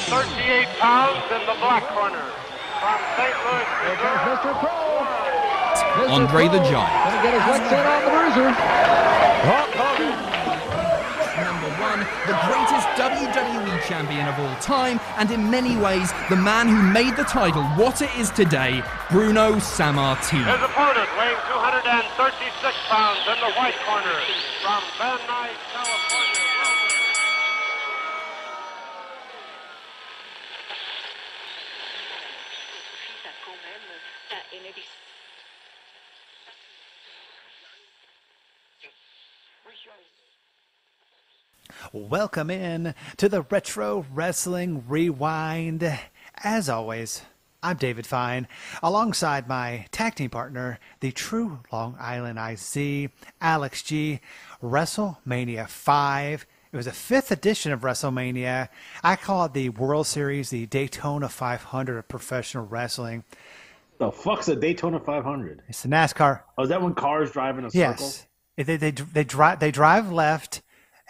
138 pounds in the black corner. From St. Louis, Here comes Mr. Pro. Andre the Giant. Gonna get his one set on the bruiser. Hulk Hogan. Number one, the greatest WWE champion of all time, and in many ways, the man who made the title what it is today, Bruno Sammartino. his opponent weighing 236 pounds in the white corner. From Van Nuys, California. Welcome in to the Retro Wrestling Rewind. As always, I'm David Fine, alongside my tag team partner, the true Long Island IC, Alex G. WrestleMania 5. It was a 5th edition of WrestleMania. I call it the World Series, the Daytona 500 of professional wrestling. The fuck's a Daytona 500? It's the NASCAR. Oh, is that when cars drive in a circle? Yes. They drive left,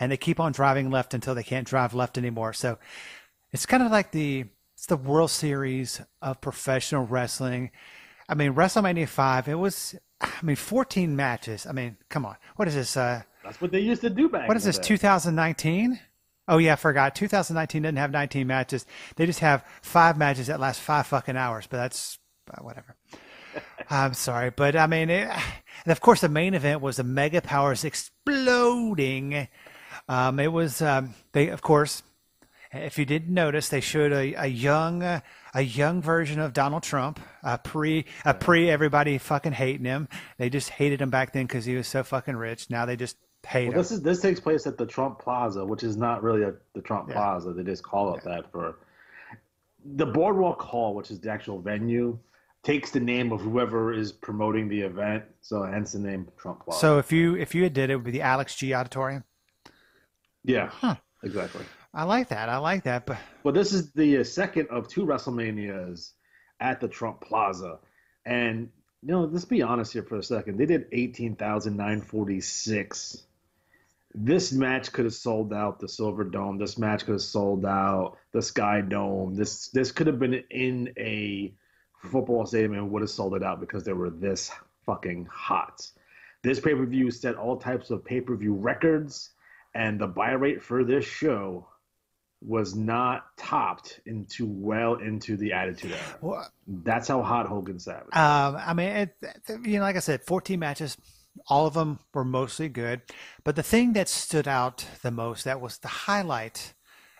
and they keep on driving left until they can't drive left anymore. So it's kind of like it's the World Series of professional wrestling. I mean, WrestleMania 5, it was, 14 matches. I mean, come on. What is this? That's what they used to do back What is this, 2019? Oh, yeah, I forgot. 2019 didn't have 19 matches. They just have 5 matches that last 5 fucking hours, but that's whatever. I'm sorry. But, I mean, and of course, the main event was the Mega Powers exploding. It was, they, of course, if you didn't notice, they showed a young version of Donald Trump, pre everybody fucking hating him. They just hated him back then because he was so fucking rich. Now they just hate him. This takes place at the Trump Plaza, which is not really the Trump Plaza. They just call it that for the Boardwalk Hall, which is the actual venue. Takes the name of whoever is promoting the event, so hence the name Trump Plaza. So if you had did it, would be the Alex G Auditorium. Yeah, exactly. I like that. But this is the second of 2 WrestleManias at the Trump Plaza, and let's be honest here for a second. They did 18,946. This match could have sold out the Silver Dome. This match could have sold out the Sky Dome. This could have been in a football stadium and would have sold it out because they were this fucking hot. This pay-per-view set all types of pay-per-view records, and the buy rate for this show was not topped into the Attitude Era. Well, that's how hot Hogan Savage. Like I said, 14 matches, all of them were mostly good. But the thing that stood out the most, that was the highlight,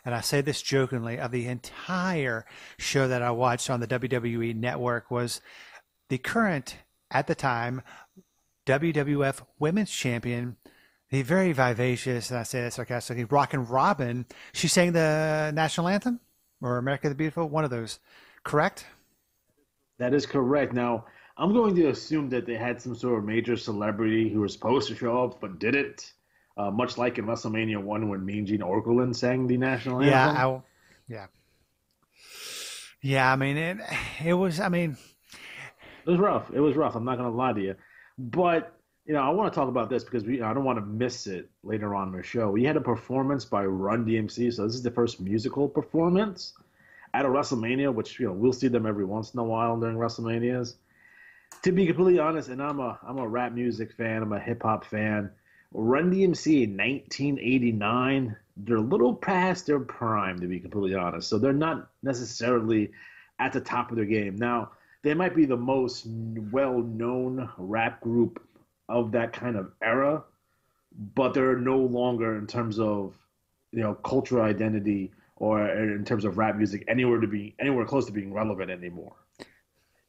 and I say this jokingly, of the entire show that I watched on the WWE Network, was the current, at the time, WWF Women's Champion, the very vivacious, and I say that sarcastically, Rockin' Robin. She sang the national anthem, or America the Beautiful, one of those, correct? That is correct. Now, I'm going to assume that they had some sort of major celebrity who was supposed to show up but didn't. Much like in WrestleMania 1 when Mean Gene Okerlund sang the national anthem. Yeah, it was rough. It was rough. I'm not going to lie to you. But, I want to talk about this because I don't want to miss it later on in the show. We had a performance by Run DMC, so this is the first musical performance at a WrestleMania, which, we'll see them every once in a while during WrestleManias. To be completely honest, and I'm a rap music fan, I'm a hip-hop fan, Run DMC in 1989, they're a little past their prime, to be completely honest. So they're not necessarily at the top of their game. Now, they might be the most well-known rap group of that kind of era, but they're no longer, in terms of cultural identity or in terms of rap music, anywhere close to being relevant anymore.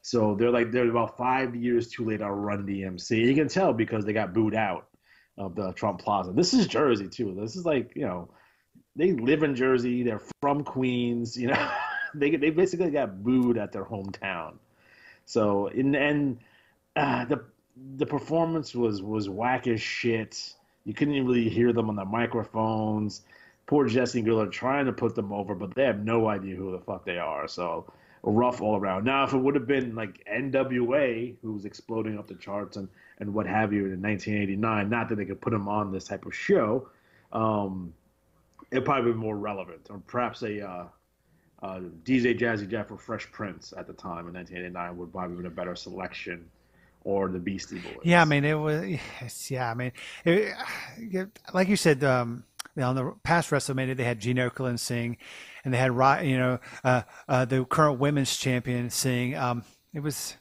So they're about 5 years too late on Run DMC. You can tell because they got booed out of the Trump Plaza. This is Jersey too. This is they live in Jersey. They're from Queens. They basically got booed at their hometown. So the performance was whack as shit. You couldn't even really hear them on the microphones. Poor Jesse and Girl are trying to put them over, but they have no idea who the fuck they are. So rough all around. Now, if it would have been like NWA, who was exploding up the charts and what have you in 1989, not that they could put them on this type of show, it'd probably be more relevant. Or perhaps a DJ Jazzy Jeff or Fresh Prince at the time in 1989 would probably have been a better selection, or the Beastie Boys. Yeah, I mean it was. Yeah, I mean, like you said, on the past WrestleMania they had Gene Okerlund sing, and they had the current women's champion sing. It was,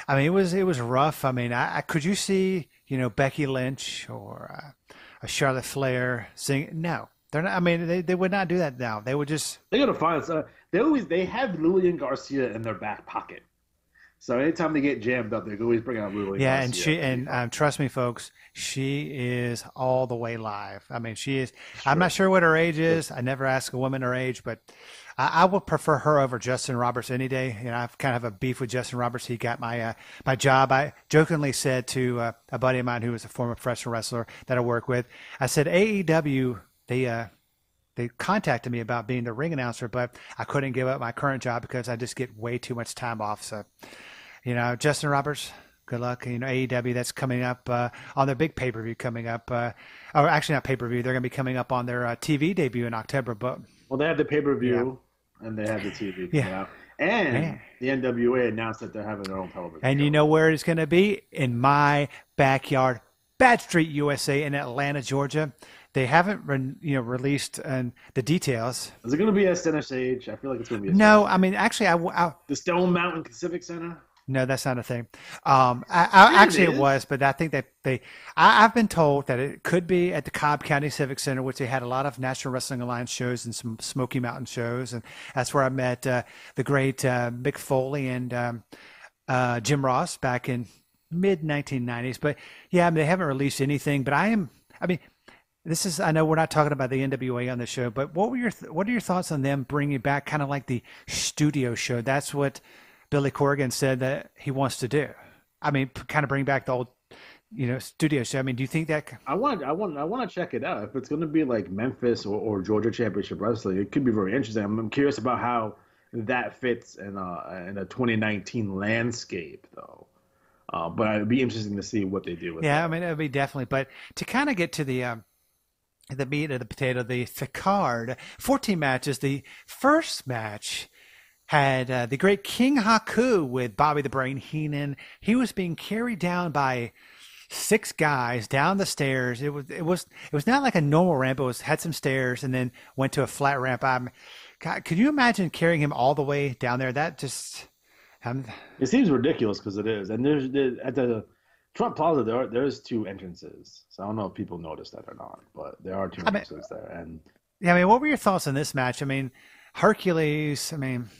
I mean, it was rough. I mean, I could you see Becky Lynch or a Charlotte Flair sing? No, they're not. I mean, they would not do that now. They would just. They gotta find. They have Lillian Garcia in their back pocket. So anytime they get jammed up, they always bring out Lillian Garcia. And trust me, folks, she is all the way live. I mean, she is. Sure. I'm not sure what her age is. I never ask a woman her age, but I would prefer her over Justin Roberts any day. I've kind of a beef with Justin Roberts. He got my job. I jokingly said to a buddy of mine who was a former professional wrestler that I work with, I said, AEW, they contacted me about being the ring announcer, but I couldn't give up my current job because I just get way too much time off. So, Justin Roberts, good luck. AEW, that's coming up on their big pay-per-view coming up. Or actually not pay-per-view. They're going to be coming up on their TV debut in October. But they have the pay-per-view and they have the TV coming out. And the NWA announced that they're having their own television and show. You know where it's going to be? In my backyard, Bad Street, USA, in Atlanta, Georgia. They haven't, released the details. Is it going to be at Center Stage? I feel like it's going to be. No, I mean, actually, the Stone Mountain Civic Center. No, that's not a thing. It was, but I think that I've been told that it could be at the Cobb County Civic Center, which they had a lot of National Wrestling Alliance shows and some Smoky Mountain shows, and that's where I met the great Mick Foley and Jim Ross back in mid 1990s. But yeah, I mean, they haven't released anything. But I know we're not talking about the NWA on the show, but what are your thoughts on them bringing back kind of like the studio show? That's what Billy Corgan said that he wants to do. I mean, kind of bring back the old, studio show. I mean, do you think that? I want to check it out. If it's going to be like Memphis or Georgia Championship Wrestling, it could be very interesting. I'm curious about how that fits in a 2019 landscape, though. But it'd be interesting to see what they do with that. Yeah, I mean, it would be definitely. But to kind of get to the meat of the potato, the card, 14 matches. The first match had the great King Haku with Bobby the Brain Heenan. He was being carried down by 6 guys down the stairs. It was not like a normal ramp. It had some stairs and then went to a flat ramp. God, could you imagine carrying him all the way down there? That just it seems ridiculous because it is. And there's at the Trump Plaza there's 2 entrances. So I don't know if people noticed that or not, but there are 2 entrances there. And yeah, I mean, what were your thoughts on this match? I mean, Hercules. I mean.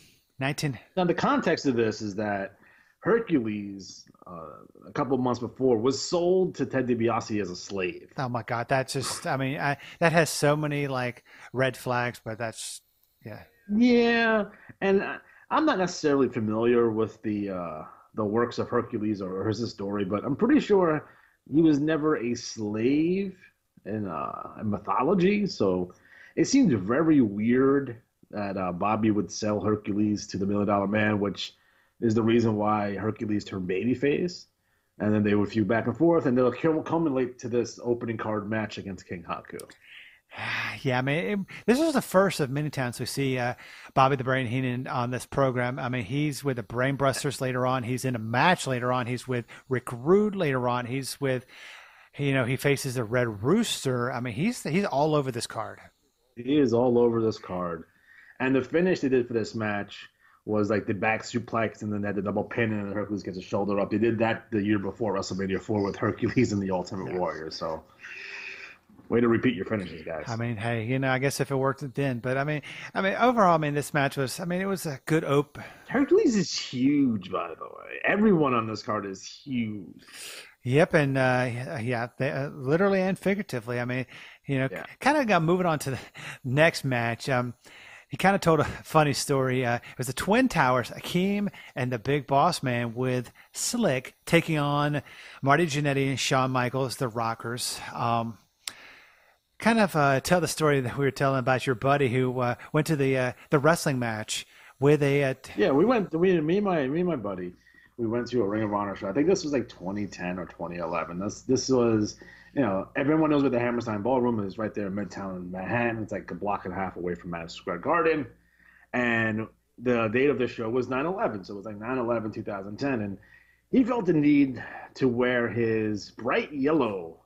Now, the context of this is that Hercules, a couple of months before, was sold to Ted DiBiase as a slave. Oh, my God. That's just, I mean, that has so many, red flags, but that's, yeah. Yeah, and I'm not necessarily familiar with the works of Hercules or his story, but I'm pretty sure he was never a slave in mythology, so it seems very weird that Bobby would sell Hercules to the $1 Million Man, which is the reason why Hercules turned babyface. And then they would feud back and forth, and they'll culminate to this opening card match against King Haku. Yeah, I mean, this was the first of many times we see Bobby the Brain Heenan on this program. I mean, he's with the Brain Busters later on. He's in a match later on. He's with Rick Rude later on. He's with, he faces the Red Rooster. I mean, he's all over this card. He is all over this card. And the finish they did for this match was like the back suplex, and then they had the double pin, and Hercules gets his shoulder up. They did that the year before WrestleMania 4 with Hercules and the Ultimate Warrior. So, way to repeat your finishes, guys. I mean, hey, I guess if it worked then, but I mean, overall, this match was, it was a good open. Hercules is huge, by the way. Everyone on this card is huge. Yep, and literally and figuratively. I mean, kind of got moving on to the next match. He kind of told a funny story. It was the Twin Towers, Akeem and the Big Boss Man with Slick taking on Marty Jannetty and Shawn Michaels, the Rockers. Tell the story that we were telling about your buddy who went to the wrestling match with me and my buddy. We went to a Ring of Honor show. I think this was like 2010 or 2011. This was, everyone knows where the Hammerstein Ballroom is, right there in Midtown Manhattan. It's like a block and a half away from Madison Square Garden. And the date of the show was 9/11, so it was like 9/11/2010, and he felt the need to wear his bright yellow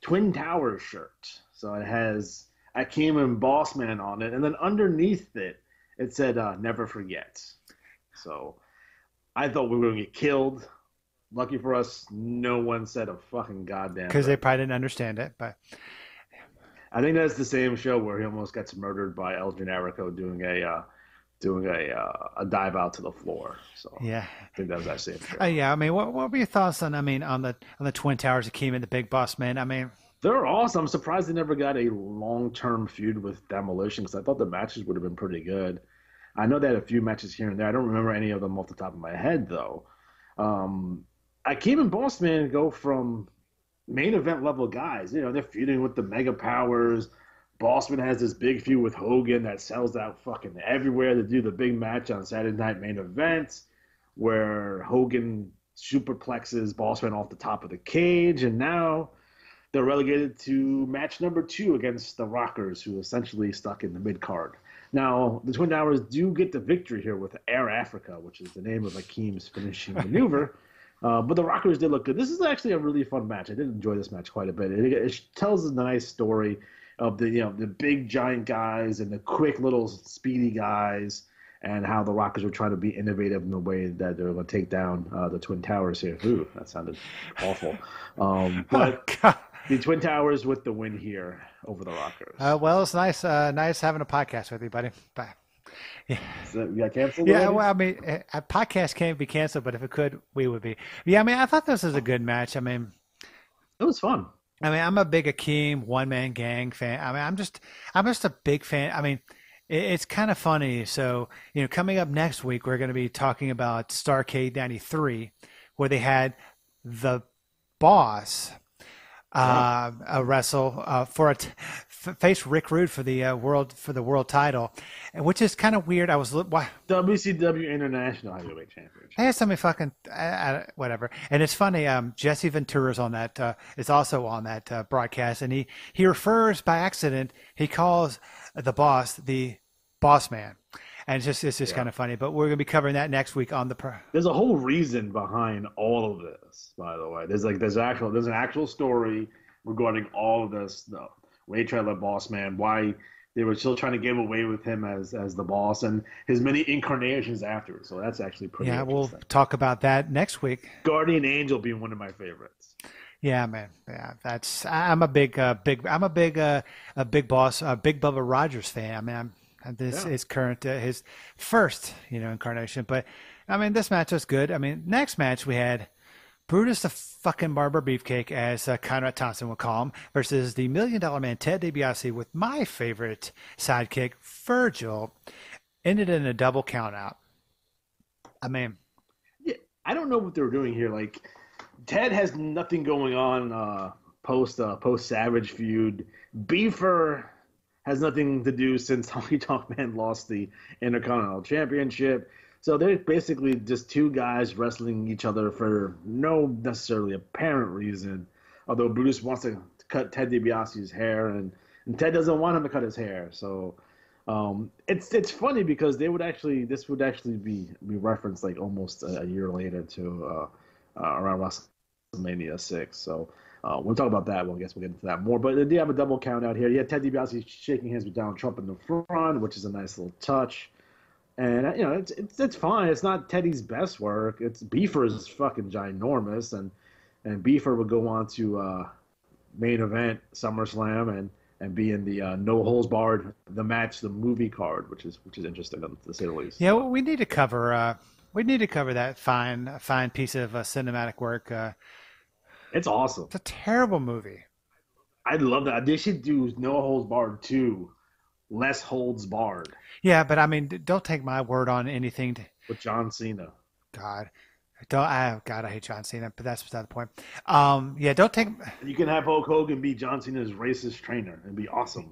Twin Towers shirt. So it has Akeem and Bossman on it, and then underneath it, it said "Never Forget." So I thought we were going to get killed. Lucky for us, no one said a fucking goddamn. Because they probably didn't understand it, but I think that's the same show where he almost gets murdered by El Generico doing a dive out to the floor. So yeah, I think that was that same show. yeah. I mean, what were your thoughts on the Twin Towers that came in the Big Boss Man? I mean, they're awesome. I'm surprised they never got a long-term feud with Demolition because I thought the matches would have been pretty good. I know they had a few matches here and there. I don't remember any of them off the top of my head though. Akeem and Bossman go from main event level guys. You know, they're feuding with the Mega Powers. Bossman has this big feud with Hogan that sells out fucking everywhere to do the big match on Saturday Night Main Event, where Hogan superplexes Bossman off the top of the cage, and now they're relegated to match number 2 against the Rockers, who essentially stuck in the mid card. Now, the Twin Towers do get the victory here with Air Africa, which is the name of Akeem's finishing maneuver. But the Rockers did look good. This is actually a really fun match. I did enjoy this match quite a bit. It tells a nice story of the big giant guys and the quick little speedy guys, and how the Rockers are trying to be innovative in the way that they're going to take down the Twin Towers here. Ooh, that sounded awful. But the Twin Towers with the win here over the Rockers. Well, it's nice having a podcast with you, buddy. Bye. Yeah. So you got canceled? Yeah, already? well, I mean, a podcast can't be canceled, but if it could, we would be. Yeah, I mean, I thought this was a good match. I mean, it was fun. I mean, I'm a big Akeem one-man gang fan. I mean, I'm just a big fan. I mean, it's kind of funny. So, coming up next week, we're going to be talking about Starrcade '93, where they had the Boss wrestle face Rick Rude for the world title, which is kind of weird. I was WCW International Heavyweight Championship. They had something fucking whatever, and it's funny. Jesse Ventura's on that. Is also on that broadcast, and he refers by accident. He calls the Boss the Boss Man, and it's just kind of funny. But we're gonna be covering that next week on the. There's a whole reason behind all of this, by the way. There's an actual story regarding all of this. No, when they tried to let Boss Man, why they were still trying to get away with him as the boss, and his many incarnations afterwards. So that's actually pretty. Yeah, we'll talk about that next week. Guardian Angel being one of my favorites. Yeah, man. Yeah, I'm a big Boss, Big Bubba Rogers fan. I mean, his current, his first, incarnation. But I mean, this match was good. I mean, next match we had Brutus the fucking Barber Beefcake, as Conrad Thompson would call him, versus the $1 Million Man Ted DiBiase with my favorite sidekick, Virgil. Ended in a double countout. I mean, yeah, I don't know what they were doing here. Like, Ted has nothing going on post Savage feud. Beefer has nothing to do since Honky Tonk Man lost the Intercontinental Championship. So they're basically just two guys wrestling each other for no necessarily apparent reason. Although Brutus wants to cut Ted DiBiase's hair, and Ted doesn't want him to cut his hair. So it's funny because this would actually be referenced like almost a year later to around WrestleMania 6. So we'll talk about that. Well, I guess we'll get into that more. But they do have a double count out here. You had Ted DiBiase shaking hands with Donald Trump in the front, which is a nice little touch. And it's fine. It's not Teddy's best work. It's Beefer's fucking ginormous, and Beefer would go on to main event SummerSlam and be in the No Holds Barred the movie card, which is interesting to say the least. Yeah, well, we need to cover that fine piece of cinematic work. It's awesome. It's a terrible movie. I love that. They should do No Holds Barred 2. Less holds barred. Yeah, but I mean, don't take my word on anything. With John Cena. God, I hate John Cena, but that's beside the point. Yeah, don't take. You can have Hulk Hogan be John Cena's racist trainer and be awesome.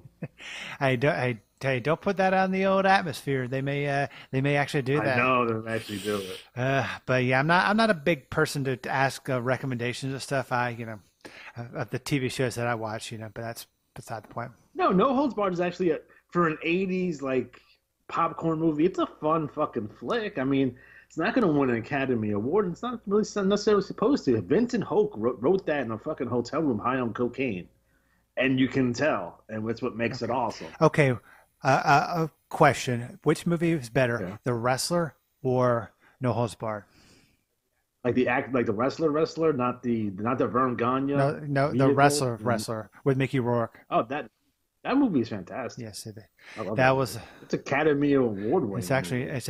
Don't put that on the old atmosphere. They may actually do that. I know they may actually do it. But yeah, I'm not a big person to ask recommendations of stuff. Of the TV shows that I watch, but that's beside the point. No Holds Barred is actually for an 80s like popcorn movie. It's a fun fucking flick. I mean, it's not going to win an Academy Award. It's not really necessarily supposed to. Vincent Hoke wrote that in a fucking hotel room high on cocaine. And you can tell. And that's what makes it awesome. Okay. A question. Which movie is better, Yeah. The Wrestler or No Holds Barred? Like the wrestler, not the Vern Gagne. No, the vehicle. wrestler with Mickey Rourke. Oh, that movie is fantastic. Yes, I love that movie. was. It's Academy Award winning. It's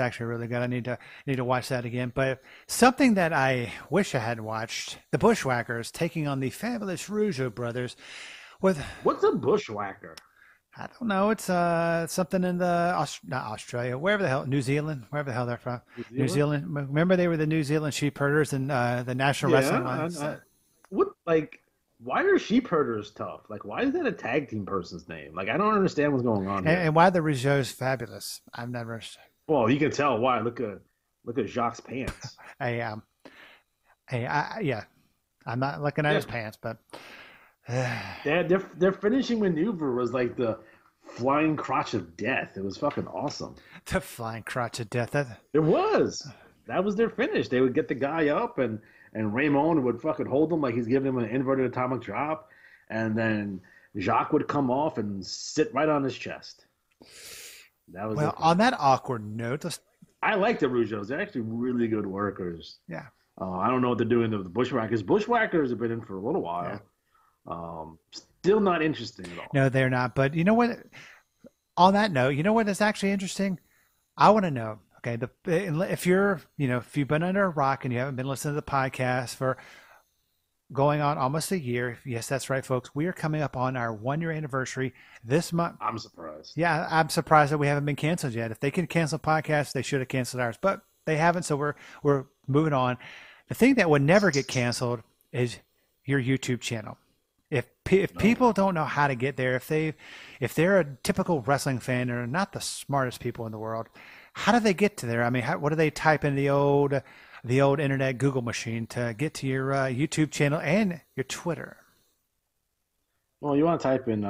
actually really good. I need to watch that again. But something that I wish I hadn't watched: The Bushwhackers taking on the fabulous Rougeau brothers. With What's a bushwhacker? I don't know. It's something in the not Australia, wherever the hell, New Zealand, wherever the hell they're from. New Zealand. Remember they were the New Zealand sheep herders in the National Wrestling ones. What like? Why are sheep herders tough? Like, why is that a tag team person's name? Like, I don't understand what's going on here. And why the Rougeau's fabulous? I've never understood. Well, you can tell why. Look at Jacques' pants. Yeah, I'm not looking at his pants, but Their finishing maneuver was like the flying crotch of death. It was fucking awesome. the flying crotch of death. It was. That was their finish. They would get the guy up, and Raymond would fucking hold him like he's giving him an inverted atomic drop, and then Jacques would come off and sit right on his chest. That was Well, on that awkward note, I like the Rougeaus. They're actually really good workers. yeah. I don't know what they're doing with the Bushwhackers. Bushwhackers have been in for a little while. Yeah. Still not interesting at all. No, they're not. But you know what? On that note, you know what is actually interesting? I want to know. Okay, if you've been under a rock and you haven't been listening to the podcast for going on almost a year, yes, that's right, folks. We are coming up on our 1-year anniversary this month. I'm surprised. Yeah, I'm surprised that we haven't been canceled yet. If they can cancel podcasts, they should have canceled ours, but they haven't. So we're moving on. The thing that would never get canceled is your YouTube channel. If people don't know how to get there, if they're a typical wrestling fan and are not the smartest people in the world, how do they get to there? I mean, what do they type in the old internet Google machine to get to your YouTube channel and your Twitter? Well, you want to type in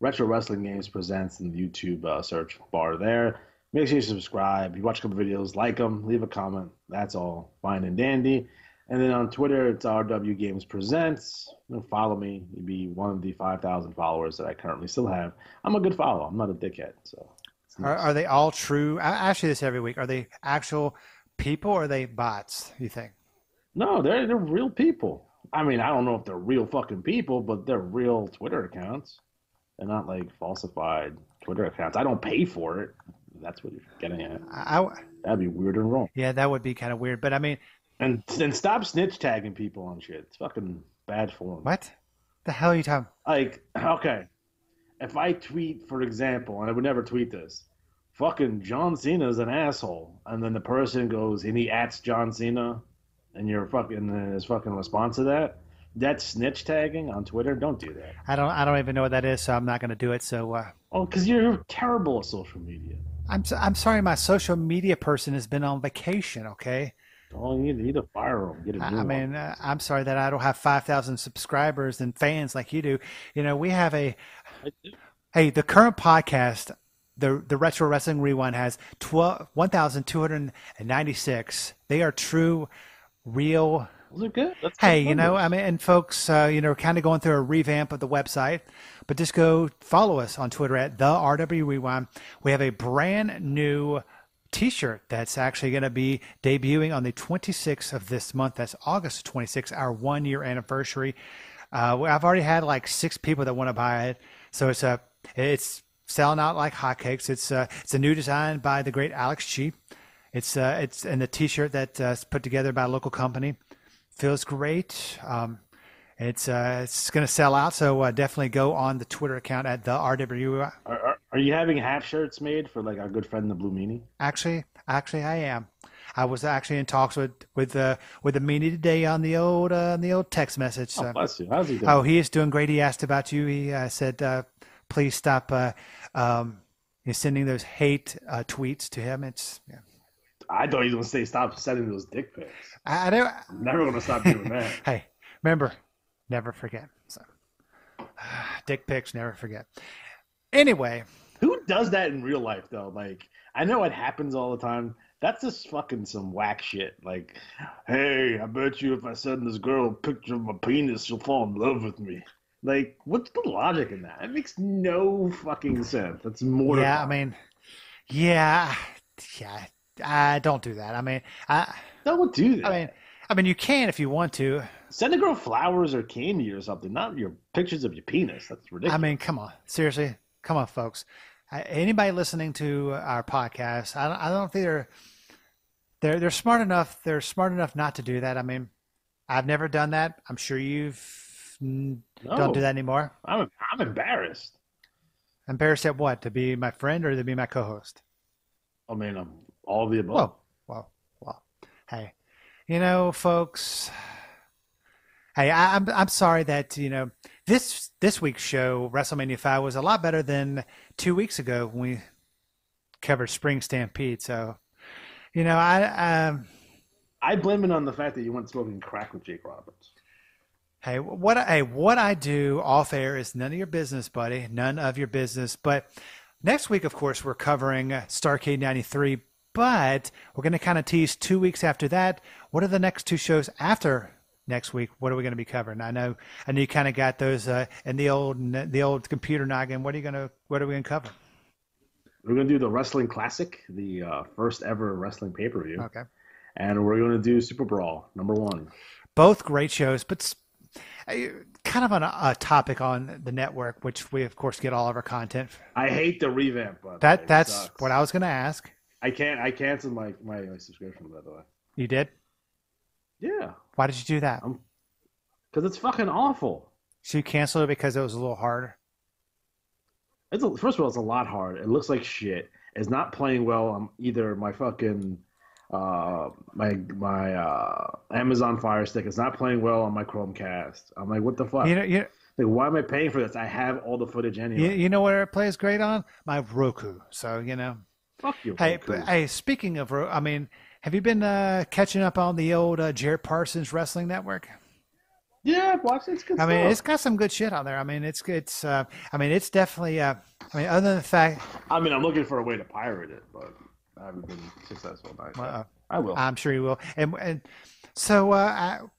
Retro Wrestling Games Presents in the YouTube search bar there. Make sure you subscribe. You watch a couple videos, like them, leave a comment. That's all fine and dandy. And then on Twitter, it's RW Games Presents. Follow me. You'd be one of the 5,000 followers that I currently still have. I'm a good follow. I'm not a dickhead. So, nice. Are they all true? I ask you this every week. Are they actual people or are they bots, you think? No, they're real people. I mean, I don't know if they're real fucking people, but they're real Twitter accounts. They're not like falsified Twitter accounts. I don't pay for it. That's what you're getting at. That'd be weird and wrong. Yeah, that would be kind of weird. But I mean, and stop snitch tagging people on shit. It's fucking bad form. What the hell are you talking? Like, okay, if I tweet, for example, and I would never tweet this, fucking John Cena's an asshole, and then the person goes and he ats John Cena, and his fucking response to that, that's snitch tagging on Twitter. Don't do that. I don't even know what that is, so I'm not going to do it. So, because you're terrible at social media. I'm sorry, my social media person has been on vacation. Okay. Oh, you need to fire him. Get a new I mean, I'm sorry that I don't have 5,000 subscribers and fans like you do. You know, we have the current podcast, the Retro Wrestling Rewind has 1,296. They are true, real. Those are good. Hey, you know, I mean, and folks, kind of going through a revamp of the website, but just go follow us on Twitter at the RW Rewind. We have a brand new T-shirt that's actually going to be debuting on the 26th of this month. That's August 26th, our 1-year anniversary. I've already had like 6 people that want to buy it, so it's selling out like hotcakes. It's a new design by the great Alex G. It's in the T-shirt that's put together by a local company. Feels great. It's going to sell out, so definitely go on the Twitter account at the RW. Are you having half shirts made for like our good friend the Blue Meanie? Actually, I am. I was actually in talks with the Meanie today on the old text message. Oh, bless you. How's he doing? Oh, he is doing great. He asked about you. He said, please stop sending those hate tweets to him. Yeah. I thought he was going to say stop sending those dick pics. I don't. I'm never going to stop doing that. Hey, remember, never forget. So, dick pics, never forget. Anyway, who does that in real life though? Like, I know it happens all the time. That's just fucking some whack shit. Like, hey, I bet you if I send this girl a picture of my penis, she'll fall in love with me. Like, what's the logic in that? It makes no fucking sense. That's mortifying. Yeah, I mean, yeah, don't do that. I mean, Don't do that. I mean, you can if you want to. Send a girl flowers or candy or something, not your pictures of your penis. That's ridiculous. I mean, come on, seriously, come on, folks. Anybody listening to our podcast, I don't think they're smart enough. They're smart enough not to do that. I mean, I've never done that. I'm sure don't do that anymore. I'm embarrassed. Embarrassed at what? To be my friend or to be my co-host? I mean, all of the above. Well. Hey, folks. Hey, I'm sorry that this week's show, WrestleMania 5, was a lot better than 2 weeks ago when we covered Spring Stampede. So, I blame it on the fact that you went smoking crack with Jake Roberts. Hey, what I do off air is none of your business, buddy. None of your business. But next week, of course, we're covering Starrcade 93. But we're going to kind of tease 2 weeks after that. What are the next two shows after next week? What are we going to be covering? I know you kind of got those in the old computer noggin. What are we going to cover? We're going to do the Wrestling Classic, the first ever wrestling pay-per-view. Okay. And we're going to do Super Brawl #1. Both great shows, but kind of on a topic on the network, which we of course get all of our content. I hate the revamp, but that's what I was going to ask. I canceled my subscription, by the way. You did? Yeah. Why did you do that? Because it's fucking awful. So you canceled it because it was a little harder? First of all, it's a lot hard. It looks like shit. It's not playing well on either my fucking my Amazon Fire Stick. It's not playing well on my Chromecast. I'm like, what the fuck? Like, why am I paying for this? I have all the footage anyway. You know where it plays great on? My Roku. So Fuck you. Hey, speaking of, have you been catching up on the old Jared Parsons Wrestling Network? Yeah, I've watched it. It's good stuff. It's got some good shit on there. It's definitely. Other than the fact. I'm looking for a way to pirate it, but I haven't been successful. I will. I'm sure you will. And so,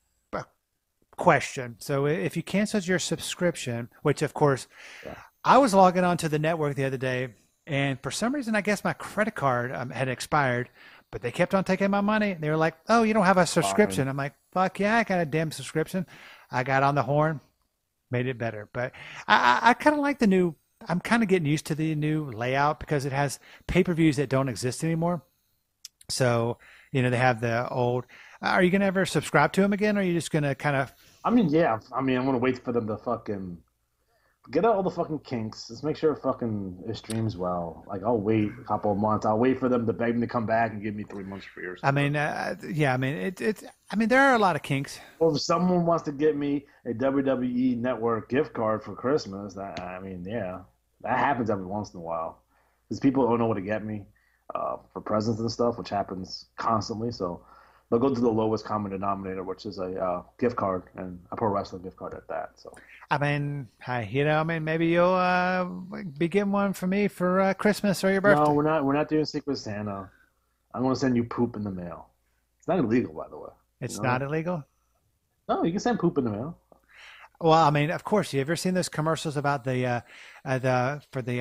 question. So, if you canceled your subscription, which of course, I was logging on to the network the other day, and for some reason, I guess my credit card had expired, but they kept on taking my money. They were like, "Oh, you don't have a subscription." Fine. I'm like, "Fuck yeah, I got a damn subscription." I got on the horn, made it better. But I kind of like the new. I'm kind of getting used to the new layout because it has pay-per-views that don't exist anymore. So, they have the old. Are you going to ever subscribe to them again, or are you just going to kind of? Yeah. I'm going to wait for them to fucking get out all the fucking kinks. Just make sure it streams well. Like, I'll wait a couple of months. I'll wait for them to beg me to come back and give me 3 months free or something. There are a lot of kinks. Well, if someone wants to get me a WWE Network gift card for Christmas, that happens every once in a while. Because people don't know what to get me for presents and stuff, which happens constantly. So they'll go to the lowest common denominator, which is a gift card, and a pro wrestling gift card at that. So. Maybe you'll be getting one for me for Christmas or your birthday. No, we're not doing Secret Santa. I'm going to send you poop in the mail. It's not illegal, by the way. It's not illegal? No, you can send poop in the mail. Well, of course. You ever seen those commercials about for the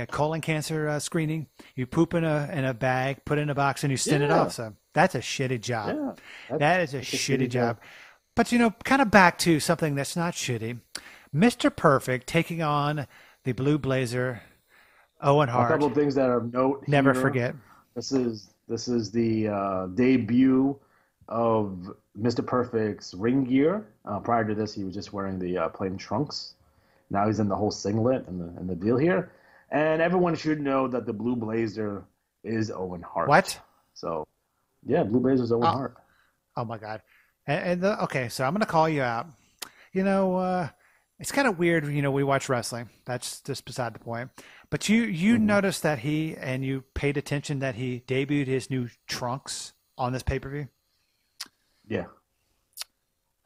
colon cancer screening? You poop in a bag, put it in a box, and you send it off. So that's a shitty job. Yeah, that is a shitty job. But kind of back to something that's not shitty. Mr. Perfect taking on the Blue Blazer, Owen Hart. A couple of things that are note. Never forget. This is the debut of Mr. Perfect's ring gear. Prior to this, he was just wearing the plain trunks. Now he's in the whole singlet and the deal here. And everyone should know that the Blue Blazer is Owen Hart. What? So, yeah, Blue Blazer is Owen Hart. Oh my God. Okay, so I'm going to call you out. It's kind of weird, we watch wrestling. That's just beside the point. But you noticed that you paid attention that he debuted his new trunks on this pay-per-view? Yeah.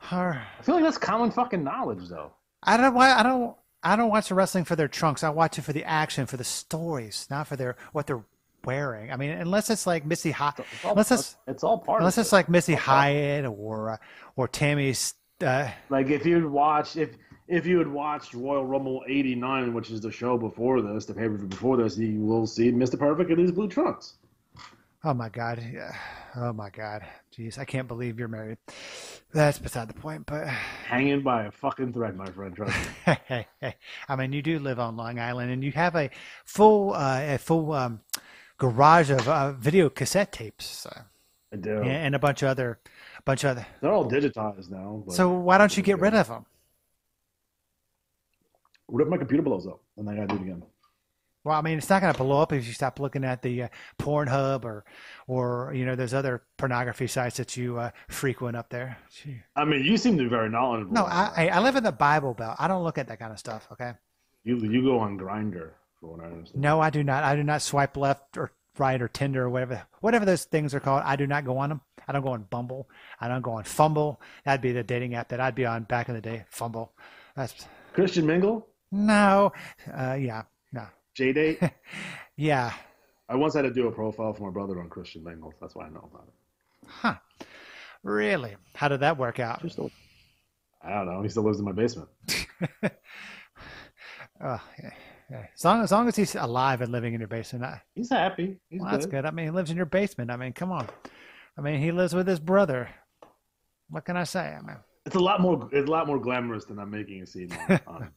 I feel like that's common fucking knowledge, though. I don't I don't watch the wrestling for their trunks. I watch it for the action, for the stories, not for what they're wearing. I mean, unless it's like Missy Hyatt, it's all part unless of it's it. like Missy Hyatt or Tammy's. Like if you had watched Royal Rumble '89, which is the show before this, the pay-per-view before this, you will see Mr. Perfect in his blue trunks. Oh my God. Yeah. Oh my God. Jeez, I can't believe you're married. That's beside the point, but Hanging by a fucking thread, my friend. Trust me. hey. I mean, you do live on Long Island and you have a full garage of video cassette tapes. So. I do. And a bunch of other. They're all digitized now. So why don't you get rid of them? What if my computer blows up and I gotta do it again? Well, I mean, it's not going to blow up if you stop looking at the Pornhub or those other pornography sites that you frequent up there. Gee. I mean, you seem to be very knowledgeable. No, I live in the Bible Belt. I don't look at that kind of stuff. Okay. You go on Grindr, for what I understand. No, I do not. I do not swipe left or right or Tinder or whatever those things are called. I do not go on them. I don't go on Bumble. I don't go on Fumble. That'd be the dating app that I'd be on back in the day. Fumble. That's Christian Mingle? no. Yeah. No. J-Date? Yeah. I once had to do a profile for my brother on Christian Mingle. That's why I know about it. Huh. Really? How did that work out? I don't know. He still lives in my basement. Oh, yeah. As long as he's alive and living in your basement. He's happy. He's That's good. I mean, he lives in your basement. I mean, come on. I mean, he lives with his brother. What can I say? I mean, it's a lot more glamorous than I'm making it seem on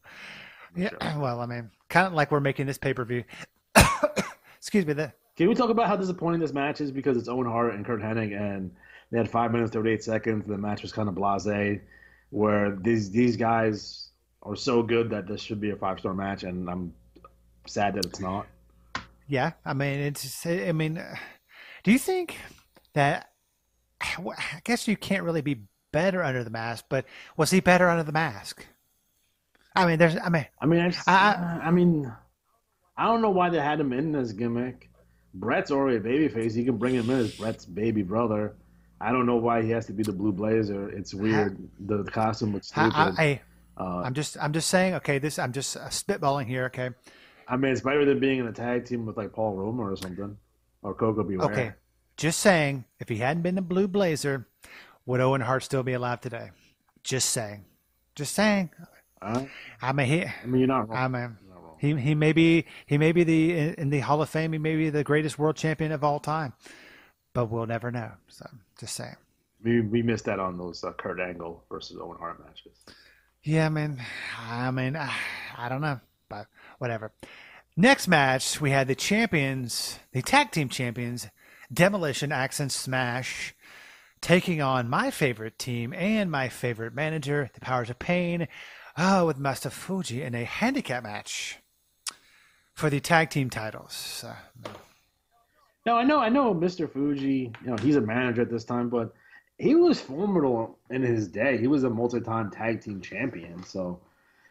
yeah. show. Well, I mean, kind of like we're making this pay-per-view. Excuse me. Can we talk about how disappointing this match is? Because it's Owen Hart and Kurt Hennig, and they had 5 minutes 38 seconds. The match was kind of blasé, where these guys are so good that this should be a 5-star match, and I'm sad that it's not. Yeah, I mean, do you think that? I guess you can't really be better under the mask, but was he better under the mask? I mean, I don't know why they had him in this gimmick. Brett's already a babyface. You can bring him in as Brett's baby brother. I don't know why he has to be the blue blazer. It's weird. The costume looks stupid. I'm just saying. Okay, I'm just spitballing here. Okay. I mean, it's better than being in a tag team with like Paul Roma or something, or Coco Beware. Okay, just saying. If he hadn't been the blue blazer, would Owen Hart still be alive today? Just saying. I mean, you're not wrong. I mean, he may be in the Hall of Fame. He may be the greatest world champion of all time, but we'll never know. So, just saying. We missed that on those Kurt Angle versus Owen Hart matches. Yeah, I mean, I don't know, but whatever. Next match, we had the tag team champions, Demolition Axe and Smash, taking on my favorite team and my favorite manager, the Powers of Pain, with Master Fuji in a handicap match for the tag team titles. No, I know Mr. Fuji, he's a manager at this time, but he was formidable in his day. He was a multi-time tag team champion. So,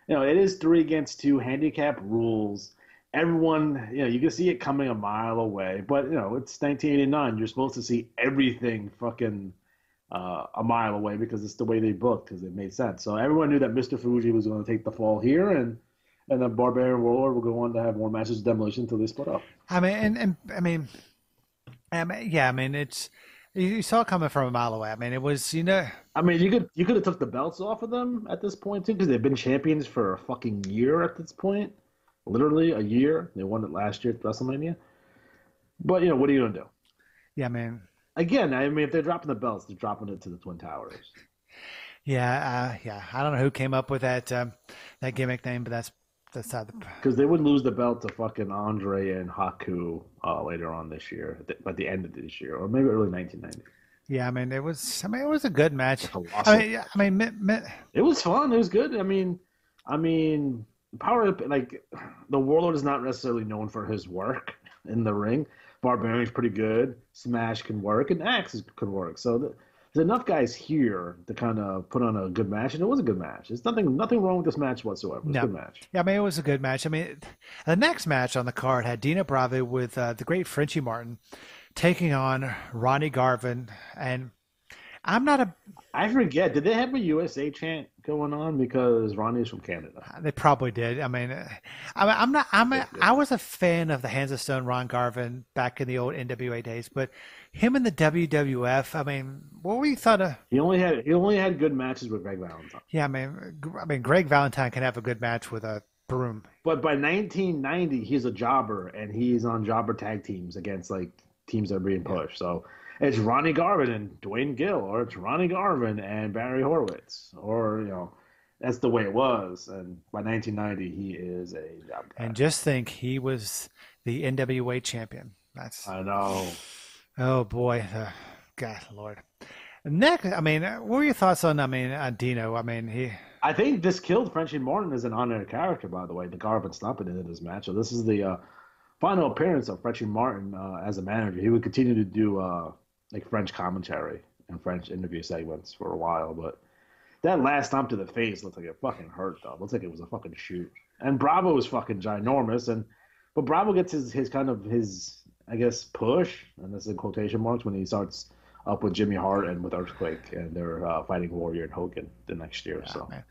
it is 3 against 2 handicap rules. Everyone, you can see it coming a mile away, but it's 1989. You're supposed to see everything fucking a mile away because it's the way they booked, because it made sense. So everyone knew that Mr. Fuji was going to take the fall here, and then Barbarian Warlord will go on to have more matches with Demolition until they split up. It's you saw it coming from a mile away. I mean, it was I mean, you could have took the belts off of them at this point too, because they've been champions for a fucking year at this point. Literally a year. They won it last year at WrestleMania. But what are you gonna do? Yeah, man. Again, I mean, if they're dropping the belts, they're dropping it to the Twin Towers. Yeah. I don't know who came up with that gimmick name, but that's how because they would lose the belt to fucking Andre and Haku later on this year, at the end of this year, or maybe early 1990. Yeah, I mean, it was a good match. It was fun. It was good. I mean, the Warlord is not necessarily known for his work in the ring. Barbarian's pretty good. Smash can work, and Axe can work. So there's enough guys here to kind of put on a good match, and it was a good match. There's nothing wrong with this match whatsoever. It was a good match. Yeah, I mean, it was a good match. I mean, the next match on the card had Dina Bravo with the great Frenchie Martin taking on Ronnie Garvin, and I'm not a. I forget. Did they have a USA chant going on because Ronnie's from Canada? They probably did. I mean, I'm not. I was a fan of the Hands of Stone, Ron Garvin, back in the old NWA days, but him in the WWF. I mean, what were you thought of? He only had good matches with Greg Valentine. Yeah, I mean, Greg Valentine can have a good match with a broom. But by 1990, he's a jobber, and he's on jobber tag teams against like teams that are being pushed. So it's Ronnie Garvin and Dwayne Gill, or it's Ronnie Garvin and Barry Horowitz, or that's the way it was. And by 1990, he is a job guy. And just think, he was the NWA champion. I know. Oh boy, God, Lord. Next, I mean, what were your thoughts on? On Dino? I think this killed Frenchie Martin as an honorary character, by the way. The Garvin stomping into this match. So this is the final appearance of Frenchie Martin as a manager. He would continue to do like French commentary and French interview segments for a while, but that last stomp to the face looked like it fucking hurt, though. It looked like it was a fucking shoot. And Bravo was fucking ginormous, but Bravo gets his kind of I guess push, and this is in quotation marks, when he starts up with Jimmy Hart and with Earthquake, and they're fighting Warrior and Hogan the next year. So, man.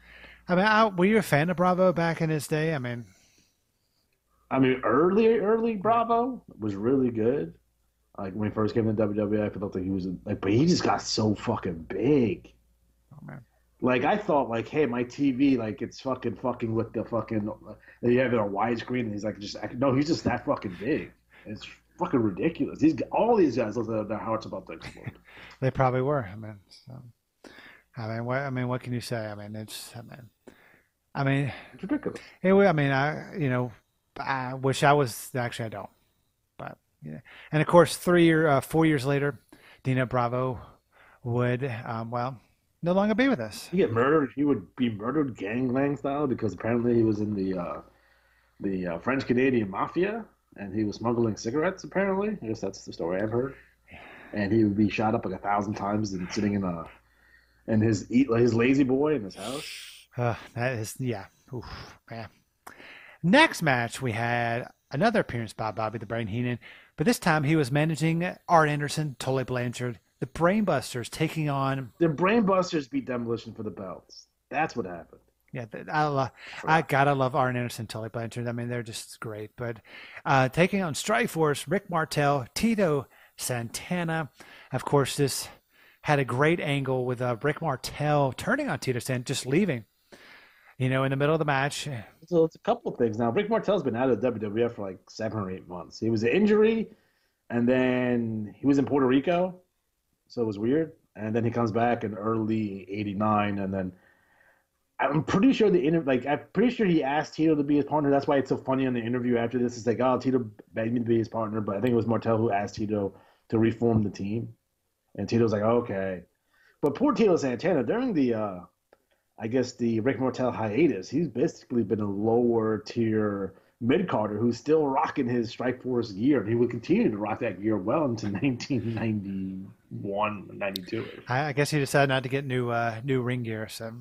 Were you a fan of Bravo back in his day? Early Bravo was really good. Like when he first came to WWF, I felt like he was but he just got so fucking big. Oh man. Like I thought, like, hey, my TV, like it's fucking with the fucking. You have it on widescreen, and he's like, he's just that fucking big. It's fucking ridiculous. All these guys look like their hearts about to explode. They probably were. What can you say? It's ridiculous. I wish I was. Actually, I don't. But yeah, and of course, 4 years later, Dino Bravo would no longer be with us. He get murdered. He would be murdered gangland style because apparently he was in the French Canadian mafia. And he was smuggling cigarettes, apparently. I guess that's the story I've heard. And he would be shot up like 1,000 times and sitting in his lazy boy in his house. That is, yeah. Oof, man. Next match, we had another appearance by Bobby the Brain Heenan, but this time he was managing Art Anderson, Tully Blanchard, the Brainbusters taking on. The Brainbusters beat Demolition for the belts. That's what happened. Yeah, I gotta love Arn Anderson, Tully Blanchard. They're just great. But taking on Strikeforce, Rick Martel, Tito Santana. Of course, this had a great angle with Rick Martel turning on Tito Santana, just leaving. In the middle of the match. So it's a couple of things now. Rick Martel's been out of the WWF for like 7 or 8 months. He was an injury, and then he was in Puerto Rico, so it was weird. And then he comes back in early '89, and then. I'm pretty sure he asked Tito to be his partner. That's why it's so funny in the interview after this. It's like, oh, Tito begged me to be his partner, but I think it was Martel who asked Tito to reform the team, and Tito's like, okay. But poor Tito Santana during the, I guess the Rick Martel hiatus, he's basically been a lower tier mid-carder who's still rocking his Strikeforce gear, and he would continue to rock that gear well into 1991, 92. I guess he decided not to get new ring gear, so.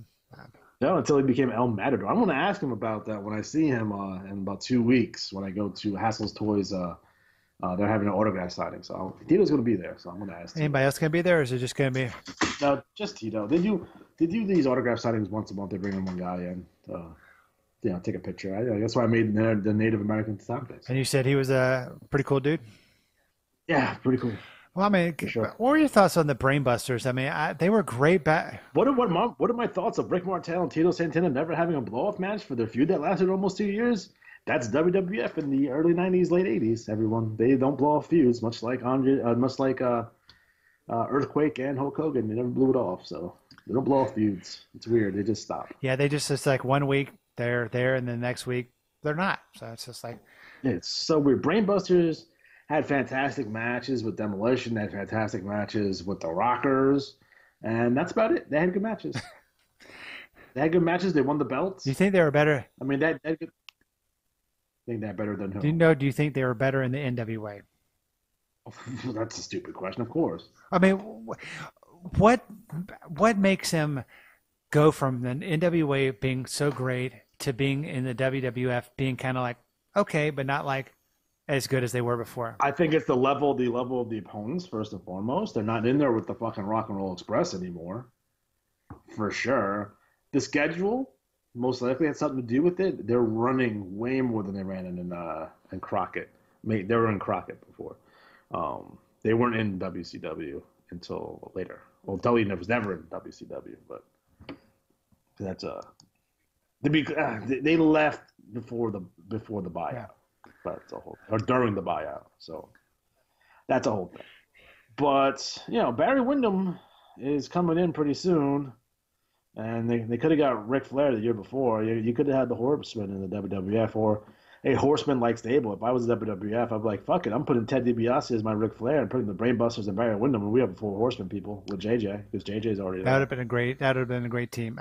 No, until he became El Matador. I'm going to ask him about that when I see him in about 2 weeks when I go to Hassel's Toys. They're having an autograph signing, so Tito's going to be there. So I'm going to ask. Anybody else going to be there, or is it just going to be? No, just Tito. They do these autograph signings once a month. They bring in one guy in, take a picture. That's why I made the Native American topics. And you said he was a pretty cool dude. Yeah, pretty cool. Well, sure. What were your thoughts on the Brainbusters? They were great back. What are my thoughts of Rick Martel and Tito Santana never having a blow-off match for their feud that lasted almost 2 years? That's WWF in the early 90s, late 80s, everyone. They don't blow off feuds, much like Earthquake and Hulk Hogan. They never blew it off, so they don't blow off feuds. It's weird. They just stop. Yeah, it's like 1 week they're there, and then the next week they're not. So it's just like... It's so weird. Brainbusters had fantastic matches with Demolition. They had fantastic matches with the Rockers. And that's about it. They had good matches. They had good matches. They won the belts. Do you think they were better? That good. I think they're better than who? Do you think they were better in the NWA? That's a stupid question, of course. What makes him go from the NWA being so great to being in the WWF being kind of like, okay, but not like as good as they were before. I think it's the level of the opponents first and foremost. They're not in there with the fucking Rock and Roll Express anymore, for sure. The schedule most likely had something to do with it. They're running way more than they ran in Crockett. They were in Crockett before. They weren't in WCW until later. Well, W was never in WCW, but that's they left before the buyout. Yeah. That's a whole, or during the buyout. So that's a whole thing. But Barry Windham is coming in pretty soon, and they could have got Ric Flair the year before. You could have had the Horseman in the WWF or a Horseman-like stable. If I was the WWF, I'd be like, fuck it, I'm putting Ted DiBiase as my Ric Flair and putting the Brainbusters and Barry Windham, and we have a full Horseman people with JJ because JJ's already there. That would have been a great team.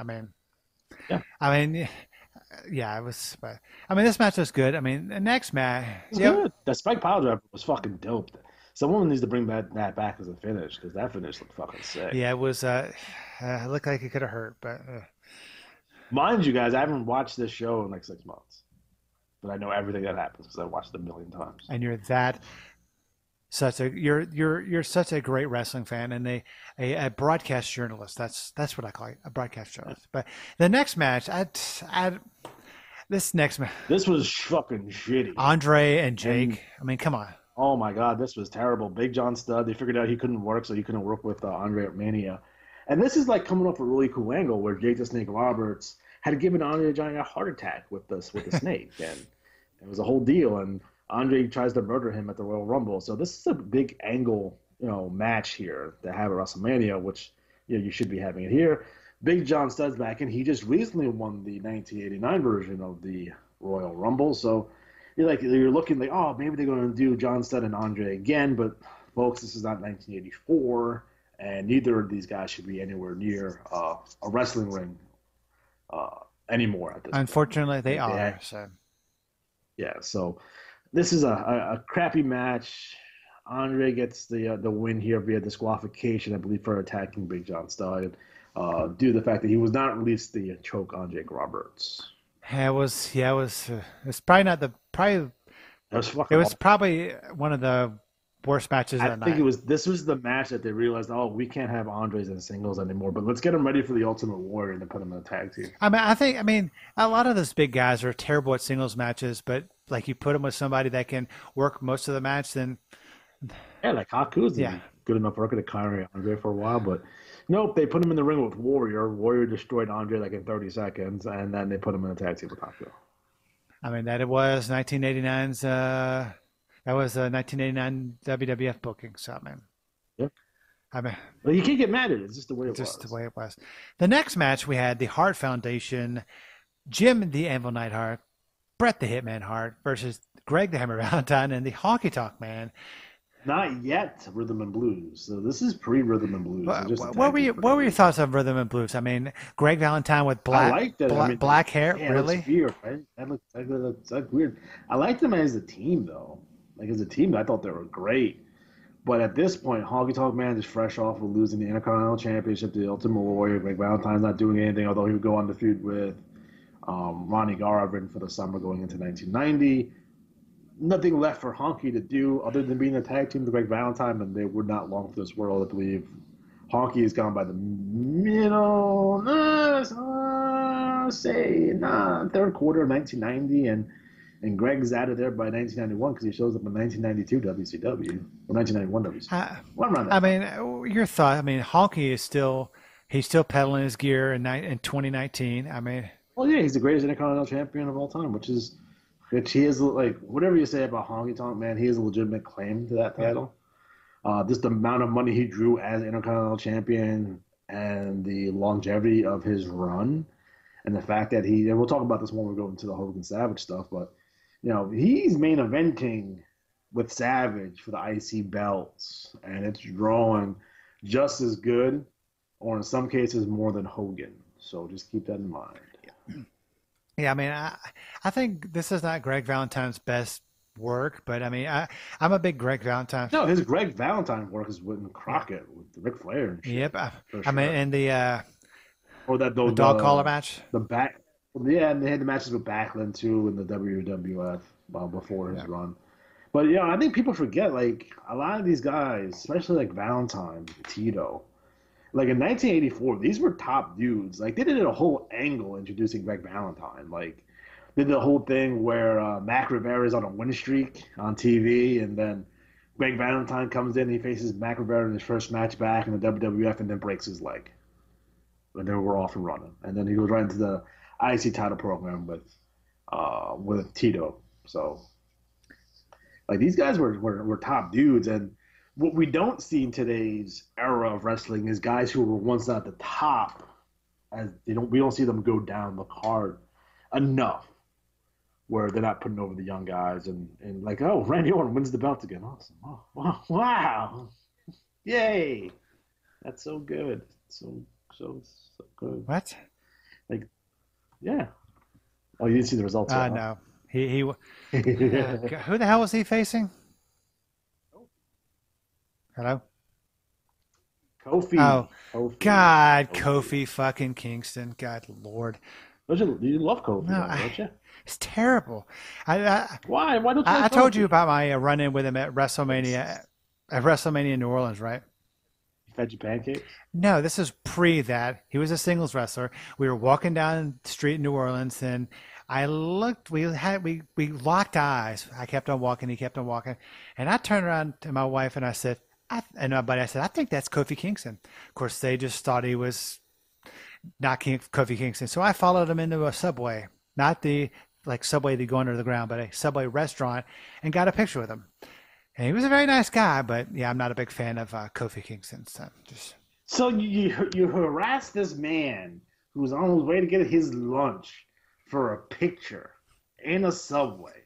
Yeah, it was. But, this match was good. The next match, good. The Spike Piledriver was fucking dope. Someone needs to bring that back as a finish because that finish looked fucking sick. Yeah, it was. It looked like it could have hurt, but. Mind you, guys, I haven't watched this show in like 6 months, but I know everything that happens because I watched it a million times. And you're such a great wrestling fan and a broadcast journalist. That's what I call it, a broadcast journalist. But the next match, this was fucking shitty. Andre and Jake. Come on. Oh my God, this was terrible. Big John Studd. They figured out he couldn't work, so he couldn't work with Andre at Mania. And this is like coming off a really cool angle where Jake the Snake Roberts had given Andre the Giant a heart attack with the snake, and it was a whole deal. And Andre tries to murder him at the Royal Rumble. So this is a big angle, match here to have at WrestleMania, which you should be having it here. Big John Studd's back, and he just recently won the 1989 version of the Royal Rumble. So you're looking like, oh, maybe they're going to do John Studd and Andre again, but folks, this is not 1984, and neither of these guys should be anywhere near a wrestling ring anymore at this Unfortunately, point. They are. So. Yeah, so this is a crappy match. Andre gets the win here via disqualification, I believe, for attacking Big John Studd, due to the fact that he was not released the choke on Jake Roberts. It was probably not the probably. It was probably one of the worst matches. I think this was the match that they realized, oh, we can't have Andres in singles anymore, but let's get him ready for the Ultimate Warrior and then put him in a tag team. I think a lot of those big guys are terrible at singles matches, but like you put them with somebody that can work most of the match, then like Haku's good enough working to carry Andre for a while, but nope, they put him in the ring with Warrior. Warrior destroyed Andre like in 30 seconds, and then they put him in a tag team with Haku. That it was 1989's. That was a 1989 WWF booking. So well, you can't get mad at it. It's just the way it was. Just the way it was. The next match we had the Hart Foundation, Jim the Anvil Neidhart, Bret the Hitman Hart versus Greg the Hammer Valentine and the Honky Tonk Man. Not yet Rhythm and Blues. So this is pre-Rhythm and Blues. What were your thoughts of Rhythm and Blues? Greg Valentine with black hair. Yeah, really? That's weird, right? That's weird. I liked them as a team, though. Like as a team, I thought they were great. But at this point, Honky Tonk Man is fresh off of losing the Intercontinental Championship to the Ultimate Warrior. Greg Valentine's not doing anything, although he would go on the feud with Ronnie Garvin for the summer going into 1990. Nothing left for Honky to do other than being a tag team with Greg Valentine, and they were not long for this world, I believe. Honky has gone by the middle, third quarter of 1990, and Greg's out of there by 1991 because he shows up in 1992 WCW or 1991 WCW. Your thought? Honky is still pedaling his gear in 2019. Well, yeah, he's the greatest Intercontinental Champion of all time, which he is, like, whatever you say about Honky Tonk Man, he has a legitimate claim to that title. Just the amount of money he drew as Intercontinental Champion and the longevity of his run, and the fact that and we'll talk about this when we go into the Hogan Savage stuff, but he's main eventing with Savage for the IC belts, and it's drawing just as good, or in some cases more than Hogan. So just keep that in mind. Yeah, I think this is not Greg Valentine's best work, but I'm a big Greg Valentine. No, his Greg Valentine work is with Crockett, with Ric Flair and shit. Yep, sure. And the the dog collar match. And they had the matches with Backlund too in the WWF before his run. But yeah, I think people forget like a lot of these guys, especially like Valentine, Tito. Like in 1984, these were top dudes. Like they did a whole angle introducing Greg Valentine. Like they did the whole thing where Mac Rivera is on a win streak on TV, and then Greg Valentine comes in and he faces Mac Rivera in his first match back in the WWF, and then breaks his leg. And then we're off and running. And then he goes right into the IC title program with Tito. So like these guys were top dudes, and what we don't see in today's era of wrestling is guys who were once at the top, as we don't see them go down the card enough, where they're not putting over the young guys and like, oh, Randy Orton wins the belt again, awesome, oh, wow, yay, that's so good, so good. What? Like, yeah. Oh, you didn't see the results? Yet, huh? No. He who the hell was he facing? Hello? Kofi. Oh, Kofi. God, Kofi fucking Kingston. God, Lord. You love Kofi, No, don't you? It's terrible. Why? Why don't you? I like told Kofi? you about my run-in with him at WrestleMania in New Orleans, right? He fed you pancakes? No, this is pre that. He was a singles wrestler. We were walking down the street in New Orleans, and I looked. We locked eyes. I kept on walking. He kept on walking, and I turned around to my wife and I said, and my buddy, I said, I think that's Kofi Kingston. Of course, they just thought he was not Kofi Kingston. So I followed him into a Subway, not the like Subway that go under the ground, but a Subway restaurant, and got a picture with him. And he was a very nice guy, but yeah, I'm not a big fan of Kofi Kingston. So you harassed this man who was on his way to get his lunch for a picture in a Subway,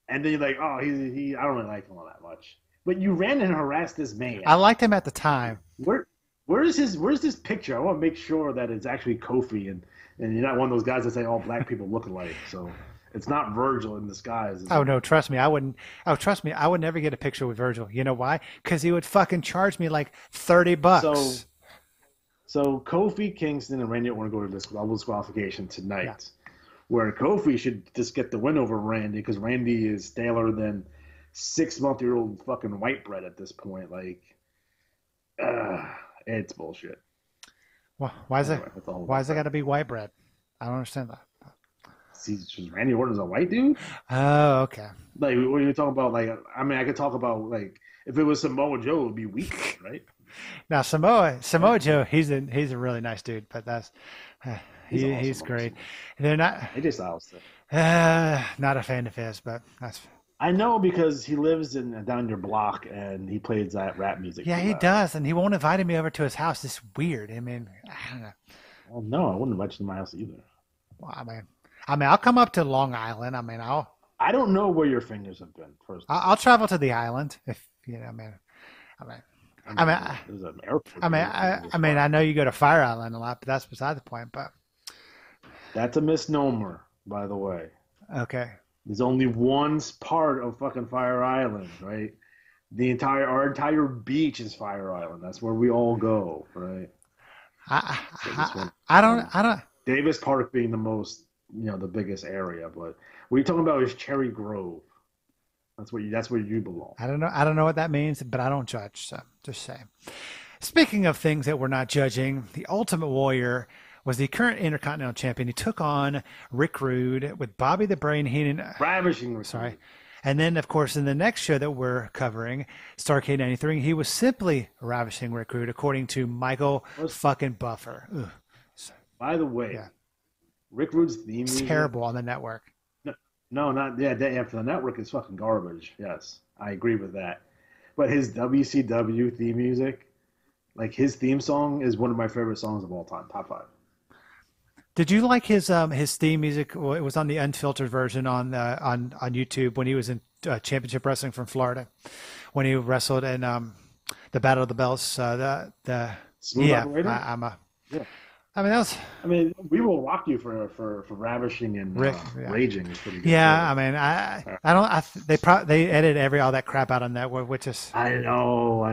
and then you're like, oh, he I don't really like him all that much. But you ran and harassed this man. I liked him at the time. Where's this picture? I want to make sure that it's actually Kofi, and you're not one of those guys that say all black people look alike. So it's not Virgil in disguise. Oh no, trust me, I wouldn't. Oh, trust me, I would never get a picture with Virgil. You know why? Because he would fucking charge me like $30. So Kofi Kingston and Randy want to go to this double disqualification tonight, where Kofi should just get the win over Randy because Randy is staler than 6-month-old fucking white bread at this point. Like, it's bullshit. Well, why is it got to be white bread? I don't understand that. See, Randy Orton's a white dude. Oh, okay. Like, what are you talking about? Like, I mean, I could talk about like if it was Samoa Joe, it would be weak, right? Now Samoa Joe, he's a really nice dude, but that's he's awesome, great. awesome. They're not AJ Styles. not a fan of his, but that's. I know because he lives down your block and he plays that rap music. Yeah, he does, and he won't invite me over to his house. It's weird. I mean, I don't know. Well, no, I wouldn't invite you to my house either. Well, I mean, I'll come up to Long Island. I mean, I don't know where your fingers have been. First, I'll travel to the island if you know. there's an airport. I mean, I know you go to Fire Island a lot, but that's beside the point. But that's a misnomer, by the way. Okay. There's only one part of fucking Fire Island, right? Our entire beach is Fire Island. That's where we all go, right? I don't. Davis Park being the most, the biggest area, but what you're talking about is Cherry Grove. That's where you belong. I don't know what that means, but I don't judge. So just saying. Speaking of things that we're not judging, the Ultimate Warrior was the current Intercontinental Champion. He took on Rick Rude with Bobby the Brain Heenan. Ravishing Rick Sorry. Rude. And then, of course, in the next show that we're covering, Starrcade 93, he was simply Ravishing Rick Rude, according to Michael fucking Buffer. Ugh. By the way, Rick Rude's theme It's music, terrible on the network. No, not for the network is fucking garbage. Yes, I agree with that. But his WCW theme music, like his theme song, is one of my favorite songs of all time. Top 5. Did you like his theme music? Well, it was on the unfiltered version on YouTube when he was in Championship Wrestling from Florida, when he wrestled in the Battle of the Bells. Smooth Operator? I mean, we will rock you for Ravishing and Raging is pretty good. Yeah, I mean, they edit all that crap out on that, which is. I know.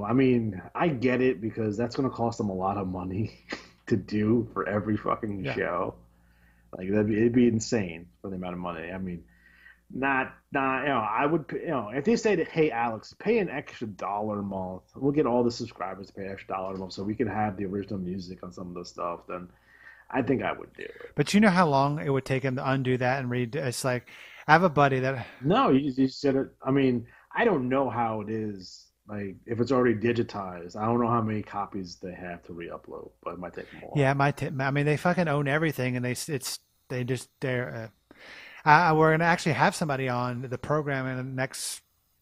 I mean, I get it because that's going to cost them a lot of money to do for every fucking show. Like it'd be insane for the amount of money. I mean, not. I would, if they say that, hey, Alex, pay an extra dollar a month. We'll get all the subscribers to pay an extra dollar a month so we can have the original music on some of the stuff. Then I think I would do it. But you know how long it would take him to undo that and read? It's like I have a buddy that. No, you said it. I mean, I don't know how it is. Like, if it's already digitized, I don't know how many copies they have to re-upload, but it might take more. Yeah, it might. I mean, they fucking own everything, and they're. We're gonna actually have somebody on the program in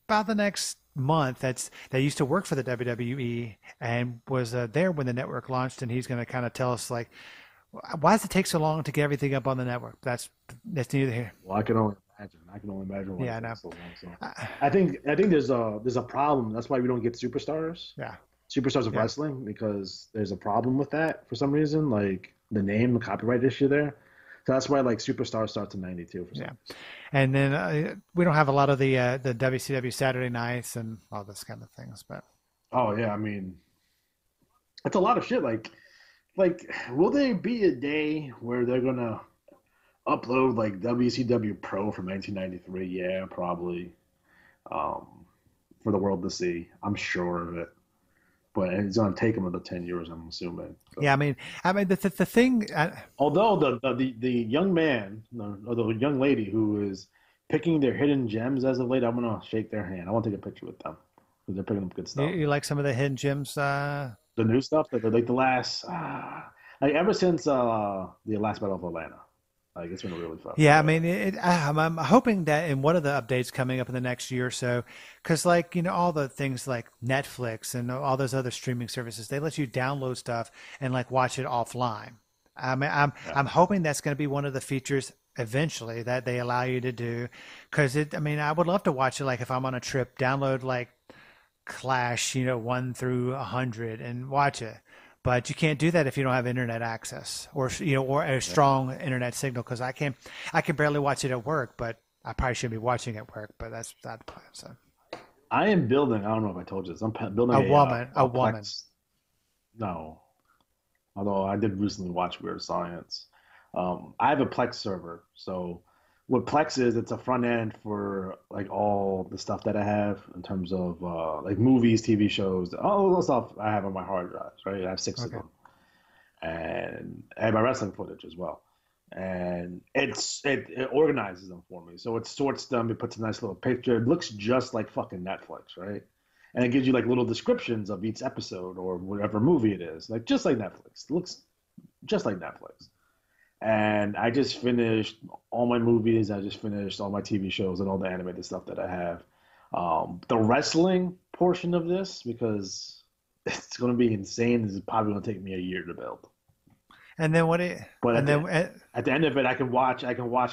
about the next month that used to work for the WWE and was there when the network launched, and he's gonna kind of tell us like, why does it take so long to get everything up on the network? That's neither here. Well, I can only imagine. I can only imagine why Yeah, I it know. takes so long. So I think there's a problem. That's why we don't get superstars. Yeah. Superstars of Yeah. wrestling, because there's a problem with that for some reason, like the name, the copyright issue there. So that's why like Superstar starts in '92 for some Yeah. reason. And then we don't have a lot of the WCW Saturday nights and all this kind of things, but Oh yeah, I mean, it's a lot of shit. Like, will there be a day where they're gonna upload like WCW Pro from 1993? Yeah, probably. For the world to see, I'm sure of it. But it's gonna take them another 10 years, I'm assuming. So. yeah, I mean the thing. Although the young man or the young lady who is picking their hidden gems as of late, I'm gonna shake their hand. I want to take a picture with them because they're picking up good stuff. You like some of the hidden gems? The new stuff, like the last, like ever since the last Battle of Atlanta, like it's been really fun. Yeah, I mean, I'm hoping that in one of the updates coming up in the next year or so, because like all the things like Netflix and all those other streaming services, they let you download stuff and like watch it offline. I mean, I'm hoping that's going to be one of the features eventually that they allow you to do, because I mean, I would love to watch it like if I'm on a trip, download like Clash, 1 through 100 and watch it. But you can't do that if you don't have internet access or or a strong internet signal. Because I can barely watch it at work, but I probably shouldn't be watching at work. But that's not the plan. So I am building. I don't know if I told you this. I'm building a woman. No, although I did recently watch Weird Science. I have a Plex server, so what Plex is, it's a front end for like all the stuff that I have in terms of like movies, TV shows, all the stuff I have on my hard drives, right? I have 6 of them, and I have my wrestling footage as well. And it organizes them for me, so it sorts them. It puts a nice little picture. It looks just like fucking Netflix, right? And it gives you like little descriptions of each episode or whatever movie it is, like just like Netflix. It looks just like Netflix. And I just finished all my movies. I just finished all my TV shows and all the animated stuff that I have. The wrestling portion of this, because it's going to be insane, is probably going to take me a year to build. And then But at the end of it, I can watch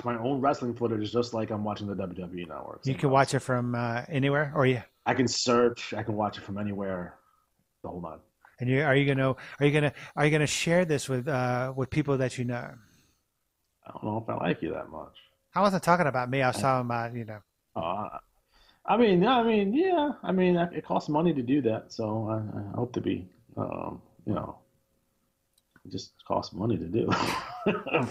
my own wrestling footage just like I'm watching the WWE network. You can watch it from anywhere, or yeah. I can search. I can watch it from anywhere. The whole night. And are you gonna share this with people that you know? I don't know if I like you that much. I wasn't talking about me. I was talking about I mean, yeah. I mean, it costs money to do that, so I hope to be, it just costs money to do.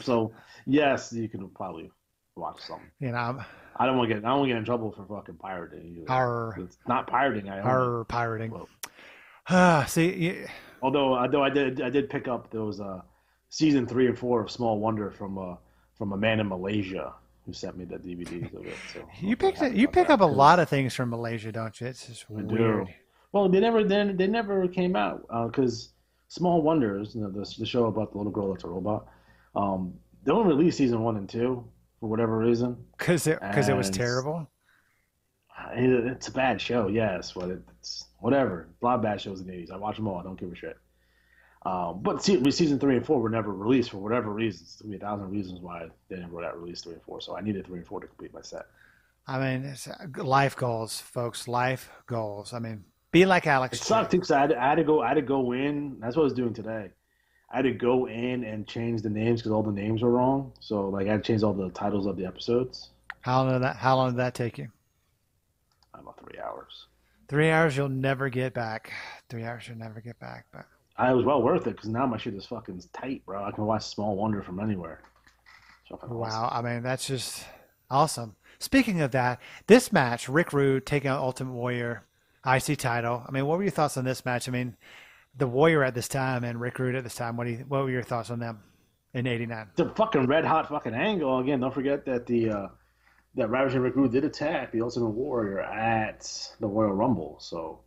So yes, you can probably watch some. I don't want to get in trouble for fucking pirating. It's not pirating. Pirating. See, although I did pick up those season 3 and 4 of Small Wonder from a man in Malaysia who sent me the DVDs of it. So you pick up a lot of things from Malaysia, don't you? It's just weird. Well, they never came out because Small Wonders, the show about the little girl that's a robot. They only released season 1 and 2 for whatever reason. Because it was terrible. It's a bad show, yes, but it's whatever. A lot of bad shows in the 80s. I watch them all. I don't give a shit. But season 3 and 4 were never released for whatever reasons. There'll be 1,000 reasons why they never released 3 and 4. So I needed 3 and 4 to complete my set. I mean, it's life goals, folks. Life goals. I mean, be like Alex. It sucked too because I had to go in. That's what I was doing today. I had to go in and change the names because all the names were wrong. So like I had to change all the titles of the episodes. How long did that take you? About 3 hours. 3 hours you'll never get back. 3 hours you'll never get back. But it was well worth it because now my shit is fucking tight, bro. I can watch Small Wonder from anywhere. Wow, awesome. I mean that's just awesome. Speaking of that, this match, Rick Rude taking on Ultimate Warrior, IC title. I mean, what were your thoughts on this match? I mean, the Warrior at this time and Rick Rude at this time. What were your thoughts on them in '89? It's a fucking red hot fucking angle. Again, don't forget that that Ravishing Rick Rude did attack the Ultimate Warrior at the Royal Rumble. So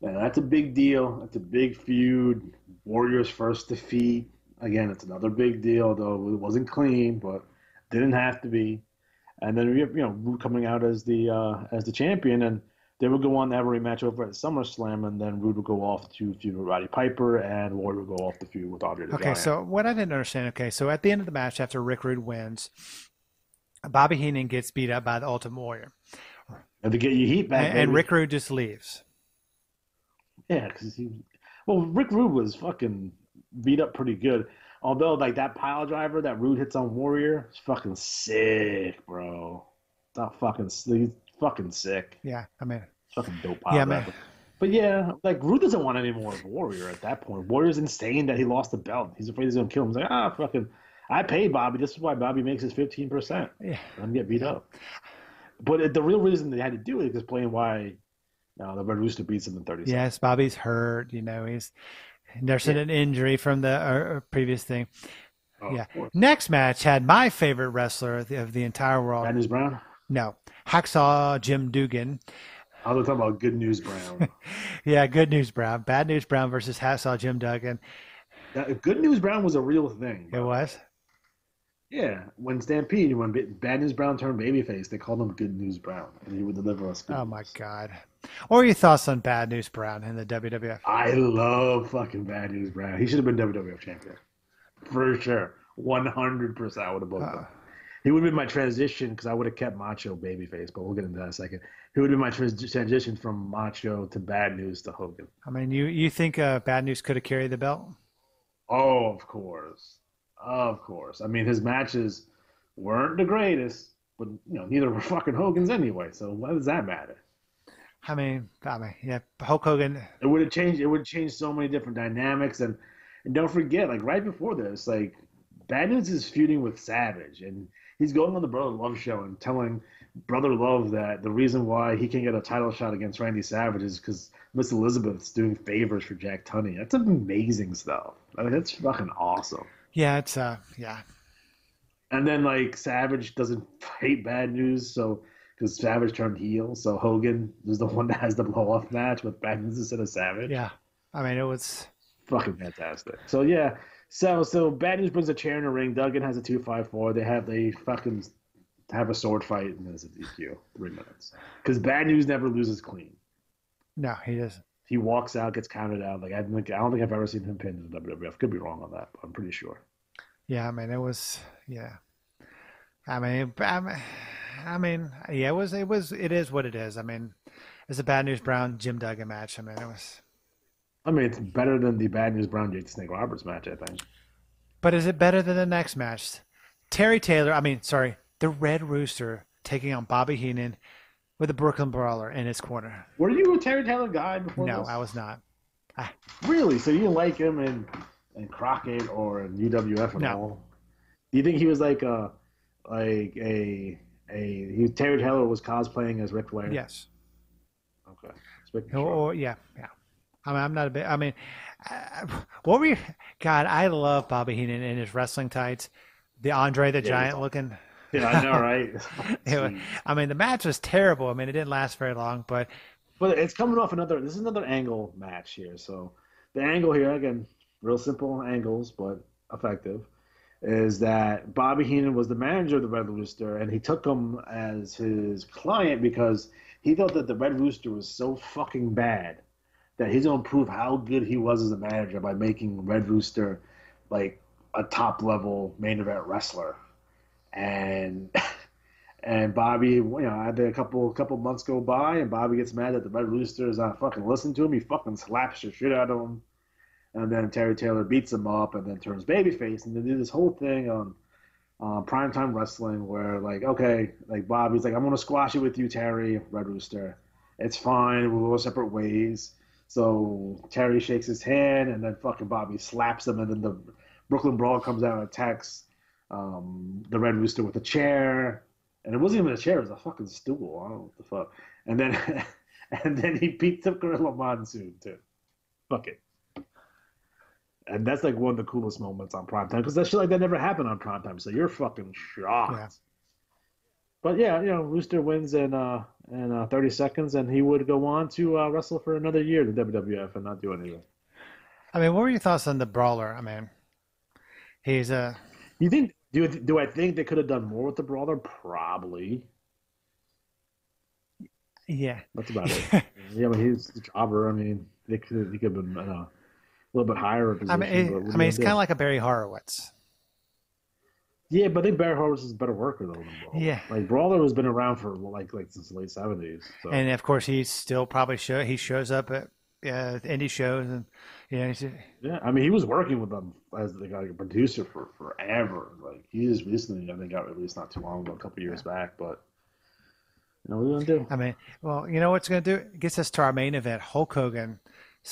yeah, that's a big deal. That's a big feud. Warrior's first defeat. Again, it's another big deal, though it wasn't clean, but didn't have to be. And then Rude coming out as the champion, and they would go on to have a rematch over at SummerSlam, and then Rude would go off to feud with Roddy Piper, and Warrior would go off the feud with Andre the Okay, Giant. so what I didn't understand. Okay, so at the end of the match, after Rick Rude wins, Bobby Heenan gets beat up by the Ultimate Warrior, And to get your heat back, and Rick Rude just leaves. Yeah, because Rick Rude was fucking beat up pretty good. Although, like, that pile driver that Rude hits on Warrior is fucking sick, bro. He's fucking sick. Yeah, I mean, Fucking dope pile yeah, driver. man. But yeah, like, Rude doesn't want any more of Warrior at that point. Warrior's insane that he lost the belt. He's afraid he's going to kill him. He's like, fucking, I paid Bobby. This is why Bobby makes his 15%. Yeah. Let him get beat up. But the real reason they had to do it is explain why the Red Rooster beats him in 30 seconds. Yes, Bobby's hurt. He's nursing an injury from the previous thing. Oh, Yeah. of course. Next match had my favorite wrestler of the entire world. Bad News Brown? No, Hacksaw Jim Dugan. I was talking about Good News Brown. Yeah, Good News Brown. Bad News Brown versus Hacksaw Jim Duggan. Good News Brown was a real thing. It was? Yeah, when Bad News Brown turned babyface, they called him Good News Brown, and he would deliver us. Oh, my God. What were your thoughts on Bad News Brown in the WWF? I love fucking Bad News Brown. He should have been WWF champion. For sure. 100% I would have booked him. He would have been my transition because I would have kept Macho babyface, but we'll get into that in a second. He would have been my transition from Macho to Bad News to Hogan. I mean, you think Bad News could have carried the belt? Oh, of course. Of course. I mean, his matches weren't the greatest, but neither were fucking Hogan's anyway. So why does that matter? I mean, yeah, Hulk Hogan. It would have changed. It would have changed so many different dynamics, and don't forget, like right before this, like Bad News is feuding with Savage, and he's going on the Brother Love show and telling Brother Love that the reason why he can't get a title shot against Randy Savage is because Miss Elizabeth's doing favors for Jack Tunney. That's amazing stuff. I mean, that's fucking awesome. Yeah, it's yeah. And then like Savage doesn't hate Bad News, so because Savage turned heel, so Hogan is the one that has the blow off match with Bad News instead of Savage. Yeah, I mean it was fucking fantastic. So yeah, so Bad News brings a chair in the ring. Duggan has a 2-5-4. They fucking have a sword fight, and then it's a DQ 3 minutes because Bad News never loses clean. No, he doesn't. He walks out, gets counted out. Like I don't think I've ever seen him pinned in the WWF. Could be wrong on that, but I'm pretty sure. Yeah, I mean it was. Yeah, I mean, yeah, it is what it is. I mean, it's a Bad News Brown Jim Duggan match. I mean, it was. I mean, it's better than the Bad News Brown Jake the Snake Roberts match, I think. But is it better than the next match? The Red Rooster taking on Bobby Heenan with the Brooklyn Brawler in his corner. Were you a Terry Taylor guy before No, this? I was not. Really? So you didn't like him in Crockett or in UWF at No. all? Do you think he was Terry Taylor was cosplaying as Ric Flair? Yes. Okay. Just making sure. Or yeah. I mean, I'm not a bit. I mean, what were you? God, I love Bobby Heenan in his wrestling tights, the Andre the Giant looking. Yeah, I know, right? I mean, the match was terrible. I mean, it didn't last very long, but it's coming off this is another angle match here. So the angle here, again, real simple angles, but effective, is that Bobby Heenan was the manager of the Red Rooster, and he took him as his client because he thought that the Red Rooster was so fucking bad that he's going to prove how good he was as a manager by making Red Rooster like a top-level main event wrestler. And Bobby, had a couple months go by, and Bobby gets mad that the Red Rooster is not fucking listening to him. He fucking slaps the shit out of him. And then Terry Taylor beats him up and then turns babyface. And they do this whole thing on Primetime Wrestling where, Bobby's like, I'm going to squash it with you, Terry, Red Rooster. It's fine. We'll go separate ways. So Terry shakes his hand, and then fucking Bobby slaps him, and then the Brooklyn Brawl comes out and attacks the Red Rooster with a chair, And it wasn't even a chair; it was a fucking stool. I don't know what the fuck. And then, and then he beats up Gorilla Monsoon too. Fuck it. And that's like one of the coolest moments on primetime because that shit like that never happened on primetime. So you're fucking shocked. Yeah. But yeah, Rooster wins in 30 seconds, and he would go on to wrestle for another year in the WWF and not do anything. I mean, what were your thoughts on the Brawler? I mean, he's a. You think? Do I think they could have done more with the Brawler? Probably. Yeah. That's about it. Yeah, but he's the jobber. I mean, he could have been a little bit higher in position. He's kind of like a Barry Horowitz. Yeah, but I think Barry Horowitz is a better worker though than Brawler. Yeah. Like Brawler has been around for like since the late 70s. So. And of course, he still probably shows up at indie shows and yeah, I mean, he was working with them as like a producer for forever. Like he just recently, I think, got released not too long ago, a couple years back. But what are we gonna do? I mean, well, you know what's gonna do? It gets us to our main event: Hulk Hogan,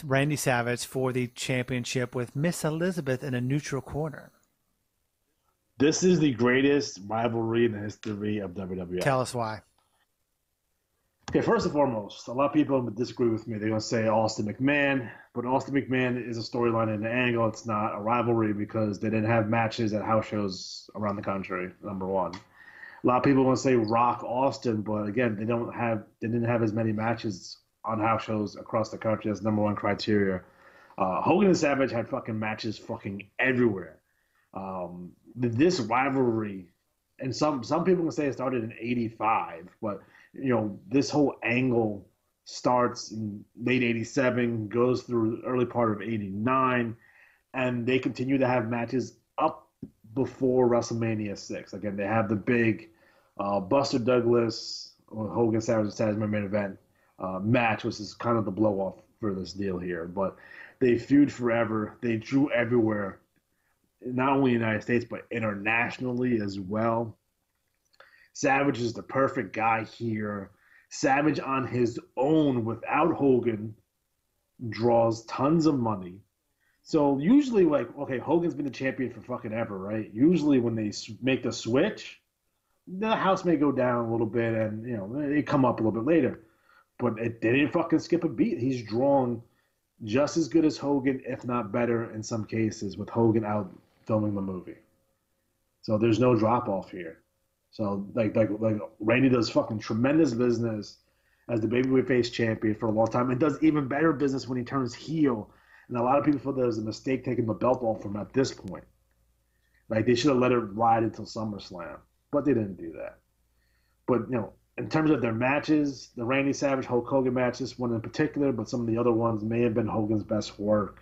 Randy Savage for the championship with Miss Elizabeth in a neutral corner. This is the greatest rivalry in the history of WWE. Tell us why. Okay, first and foremost, a lot of people disagree with me. They're going to say Austin McMahon, but Austin McMahon is a storyline and an angle. It's not a rivalry because they didn't have matches at house shows around the country, number one. A lot of people want to say Rock Austin, but again, they didn't have as many matches on house shows across the country. That's number one criteria. Hogan and Savage had fucking matches fucking everywhere. This rivalry, and some people can say it started in '85, but this whole angle starts in late '87, goes through the early part of '89, and they continue to have matches up before WrestleMania 6. Again, they have the big Buster Douglas, Hogan Savage main event match, which is kind of the blow off for this deal here. But they feud forever. They drew everywhere. Not only in the United States, but internationally as well. Savage is the perfect guy here. Savage on his own without Hogan draws tons of money. So usually, Hogan's been the champion for fucking ever, right? Usually when they make the switch, the house may go down a little bit and, they come up a little bit later. But they didn't fucking skip a beat. He's drawn just as good as Hogan, if not better in some cases, with Hogan out filming the movie. So there's no drop off here. So like Randy does fucking tremendous business as the babyface champion for a long time and does even better business when he turns heel. And a lot of people feel that was a mistake taking the belt off from at this point. Like they should have let it ride until SummerSlam, but they didn't do that. But in terms of their matches, the Randy Savage Hulk Hogan match, this one in particular, but some of the other ones may have been Hogan's best work.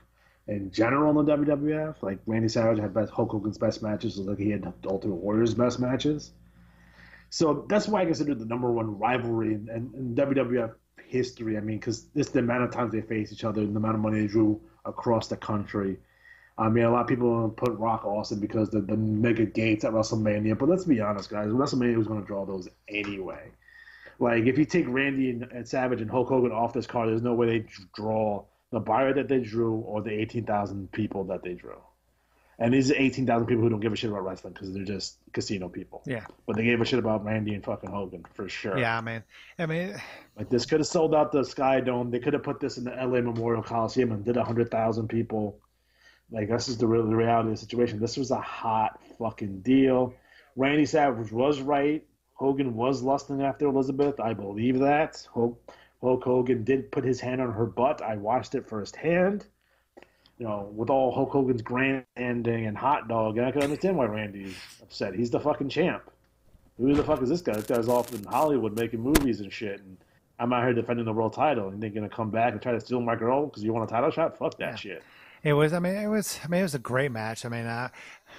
In general in the WWF, like Randy Savage had Hulk Hogan's best matches, like he had Ultimate Warrior's best matches. So that's why I consider the number one rivalry in WWF history. I mean, because this is the amount of times they face each other and the amount of money they drew across the country. I mean, a lot of people put Rock Austin because the mega gates at WrestleMania, but let's be honest, guys, WrestleMania was going to draw those anyway. Like, if you take Randy and Savage and Hulk Hogan off this card, there's no way they draw the buyer that they drew or the 18,000 people that they drew. And these are 18,000 people who don't give a shit about wrestling because they're just casino people. Yeah. But they gave a shit about Randy and fucking Hogan for sure. Yeah, I mean, like this could have sold out the Sky Dome. They could have put this in the LA Memorial Coliseum and did 100,000 people. Like, this is the reality of the situation. This was a hot fucking deal. Randy Savage was right. Hogan was lusting after Elizabeth. I believe that. Hulk Hogan did put his hand on her butt. I watched it firsthand. With all Hulk Hogan's grandstanding and hot dog, and I can understand why Randy's upset. He's the fucking champ. Who the fuck is this guy? This guy's off in Hollywood making movies and shit, and I'm out here defending the world title, and they're gonna come back and try to steal my girl because you want a title shot? Fuck that shit. It was a great match.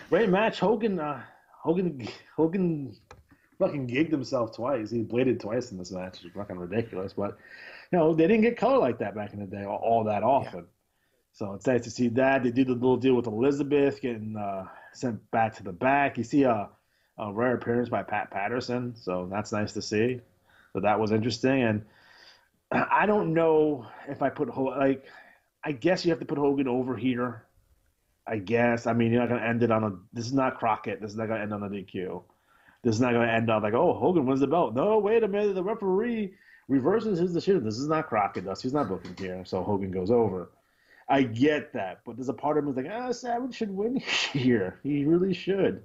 Great match. Hogan fucking gigged himself twice. He bladed twice in this match. It's fucking ridiculous, but they didn't get color like that back in the day all that often. Yeah. So it's nice to see that. They did the little deal with Elizabeth getting sent back to the back. You see a rare appearance by Pat Patterson, so that's nice to see. So that was interesting. And I don't know if I put I guess you have to put Hogan over here. I guess. I mean, you're not going to end it on this is not Crockett. This is not going to end on a DQ. This is not going to end up like, oh, Hogan wins the belt. No, wait a minute. The referee reverses his decision. This is not Crockett Dust. He's not booking here. So Hogan goes over. I get that. But there's a part of me that's like, Savage should win here. He really should.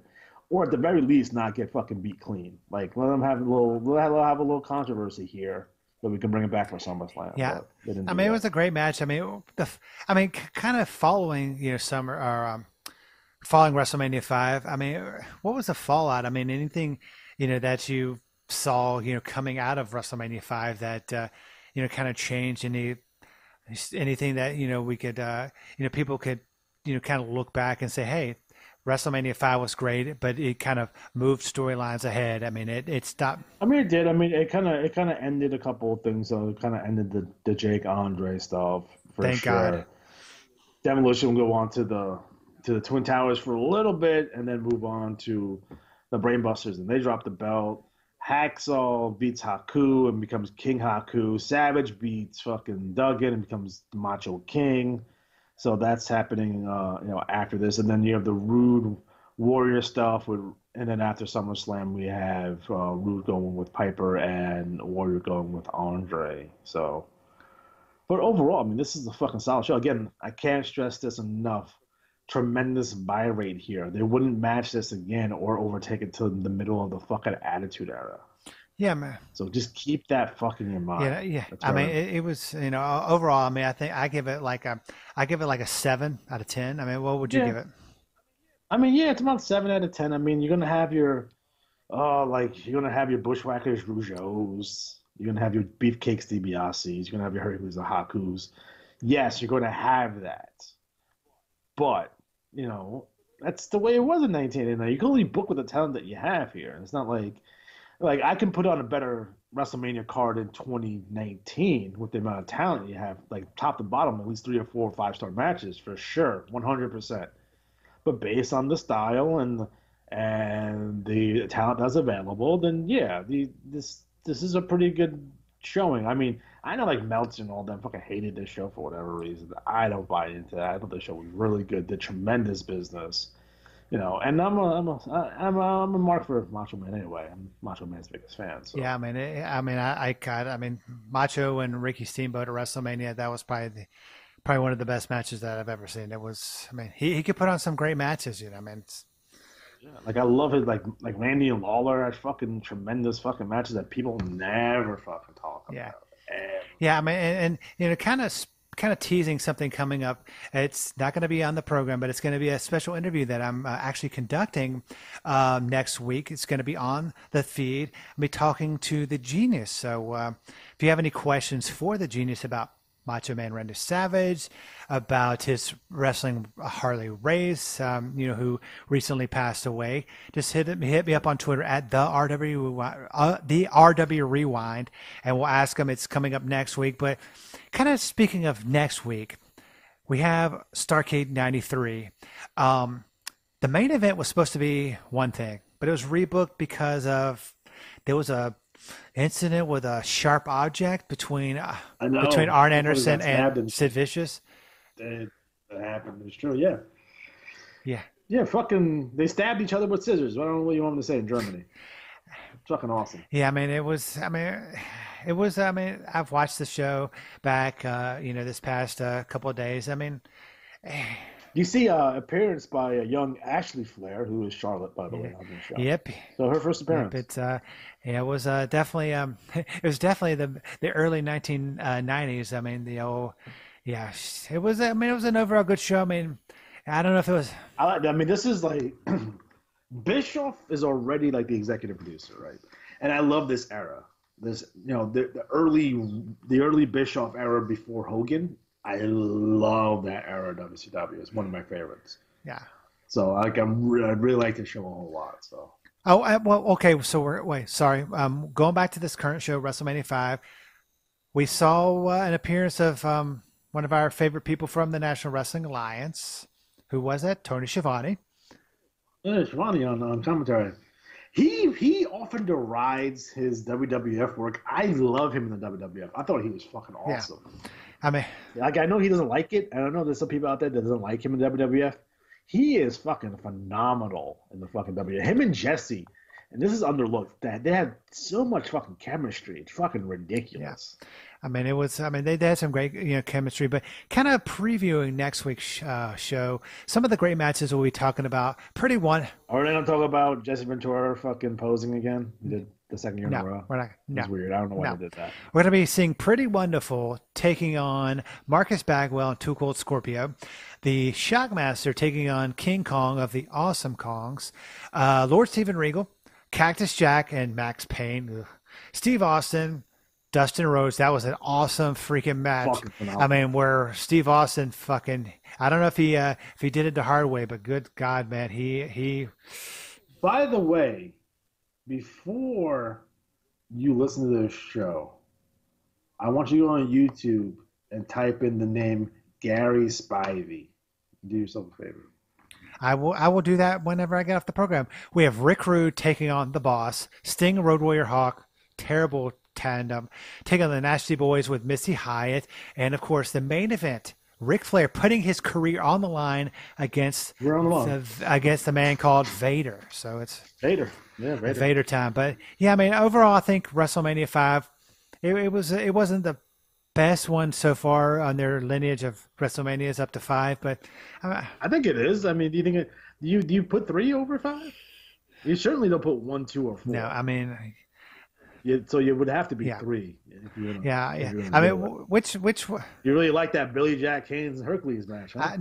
Or at the very least, not get fucking beat clean. Like, let them have a little controversy here. But we can bring it back for SummerSlam. Yeah, I mean, it was a great match. I mean, kind of following following WrestleMania 5. I mean, what was the fallout? I mean, anything that you saw coming out of WrestleMania 5 that kind of changed anything that we could people could kind of look back and say, hey, WrestleMania 5 was great, but it kind of moved storylines ahead. I mean, it stopped. I mean, it did. I mean, it kind of ended a couple of things. So it kind of ended the Jake Andre stuff for Thank sure. God. Demolition will go on to the Twin Towers for a little bit, and then move on to the Brainbusters, and they drop the belt. Hacksaw beats Haku and becomes King Haku. Savage beats fucking Duggan and becomes the Macho King. So that's happening, after this, and then you have the Rude Warrior stuff, and then after SummerSlam we have Rude going with Piper and Warrior going with Andre. So, but overall, I mean, this is a fucking solid show. Again, I can't stress this enough. Tremendous buy rate here. They wouldn't match this again or overtake it till the middle of the fucking Attitude Era. Yeah, man. So just keep that fucking in your mind. Yeah. I mean, it was overall. I mean, I think I give it like a 7 out of 10. I mean, what would you give it? I mean, yeah, it's about 7 out of 10. I mean, you're gonna have your Bushwhackers Rougeaus. You're gonna have your Beefcakes DiBiase's. You're gonna have your Hercules the Hakus. Yes, you're gonna have that, but that's the way it was in 1989. You can only book with the talent that you have here. And it's not like I can put on a better WrestleMania card in 2019 with the amount of talent you have, like top to bottom, at least 3 or 4 or 5-star matches for sure, 100%. But based on the style and the talent that's available, then yeah, this is a pretty good showing. I mean, I know like Meltzer and all them fucking hated this show for whatever reason. I don't buy into that. I thought the show was really good, did tremendous business, and I'm a mark for Macho Man anyway. I'm Macho Man's biggest fan. So. Yeah, I mean, Macho and Ricky Steamboat at WrestleMania. That was probably one of the best matches that I've ever seen. It was. I mean, he could put on some great matches. I mean. Yeah, like I love it, like Randy and Lawler had fucking tremendous fucking matches that people never fucking talk about. Yeah. Yeah, I mean, and kind of teasing something coming up. It's not going to be on the program, but it's going to be a special interview that I'm actually conducting next week. It's going to be on the feed. I'll be talking to the Genius. So if you have any questions for the Genius about Macho Man Randy Savage, about his wrestling Harley Race, who recently passed away, just hit me up on Twitter at the RW Rewind, and we'll ask him. It's coming up next week. But kind of speaking of next week, we have Starrcade 93. The main event was supposed to be one thing, but it was rebooked because there was a incident with a sharp object between Arn Anderson and Sid Vicious. That happened. It's true. Yeah. Yeah. Yeah. Fucking, they stabbed each other with scissors. I don't know what you want me to say in Germany. Fucking awesome. Yeah. I mean, it was. I mean, I've watched the show back. This past couple of days. I mean. You see appearance by a young Ashley Flair, who is Charlotte, by the way, on the show. Yep. So her first appearance. Yep, it was definitely it was definitely the early 1990s. I mean, it was. I mean, it was an overall good show. I mean, I don't know if it was. I mean, this is like Bischoff is already like the executive producer, right? And I love this era. This, the early Bischoff era before Hogan. I love that era of WCW. It's one of my favorites. Yeah. So I really like the show a whole lot. So. Oh well, okay. So sorry. Going back to this current show, WrestleMania 5, we saw an appearance of one of our favorite people from the National Wrestling Alliance. Who was that? Tony Schiavone. Yeah, Schiavone on commentary. He often derides his WWF work. I love him in the WWF. I thought he was fucking awesome. Yeah. I mean, like, I know he doesn't like it, and I know there's some people out there that doesn't like him in WWF. He is fucking phenomenal in the fucking WWF. Him and Jesse And this is underlooked. That they have so much fucking chemistry. It's fucking ridiculous. Yeah. I mean, it was. I mean, they had some great, chemistry. But kind of previewing next week's show, some of the great matches we'll be talking about. Pretty one. Are they gonna talk about Jesse Ventura fucking posing again? He did the second year in a row. We're not. No, it's weird. I don't know why they did that. We're gonna be seeing Pretty Wonderful taking on Marcus Bagwell and Too Cold Scorpio. The Shockmaster taking on King Kong of the Awesome Kongs. Lord Steven Regal, Cactus Jack, and Max Payne. Ugh. Steve Austin. Dustin Rhodes, that was an awesome freaking match. I mean, where Steve Austin fucking, I don't know if he did it the hard way, but good God, man, he. By the way, before you listen to this show, I want you to go on YouTube and type in the name Gary Spivey. Do yourself a favor. I will do that whenever I get off the program. We have Rick Rude taking on the Boss, Sting, Road Warrior Hawk, terrible tandem, taking on the Nasty Boys with Missy Hyatt, and of course the main event, Ric Flair putting his career on the line against the man called Vader. So it's Vader, yeah, Vader time. But yeah, I mean, overall, I think WrestleMania 5, it wasn't the best one so far on their lineage of WrestleManias up to 5, but I think it is. I mean, do you think do you put 3 over 5? You certainly don't put 1, 2, or 4. No, I mean. Yeah, so you would have to be 3. Yeah. I mean, which you really like that Billy Jack Haynes and Hercules match? Huh?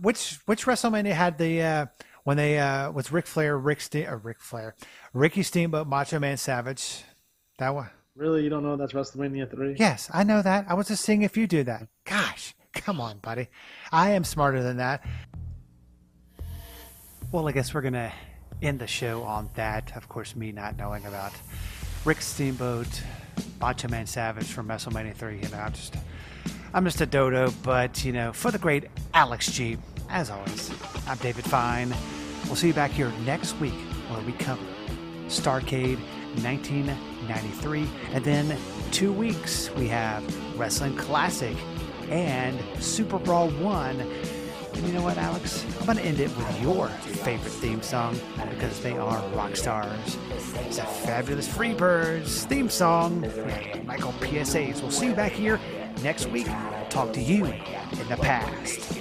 Which WrestleMania had the when they was Ric Flair, Ricky Steamboat, Macho Man Savage? That one. Really, you don't know that's WrestleMania 3? Yes, I know that. I was just seeing if you do that. Gosh, come on, buddy. I am smarter than that. Well, I guess we're gonna end the show on that. Of course, me not knowing about Rick Steamboat, Macho Man Savage from WrestleMania 3. I'm just a dodo, but for the great Alex G, as always, I'm David Fine. We'll see you back here next week where we cover Starrcade 1993, and then 2 weeks we have Wrestling Classic and Super Brawl 1. And you know what, Alex? I'm going to end it with your favorite theme song because they are rock stars. It's a fabulous Freebirds theme song. Michael PSAs. We'll see you back here next week. Talk to you in the past.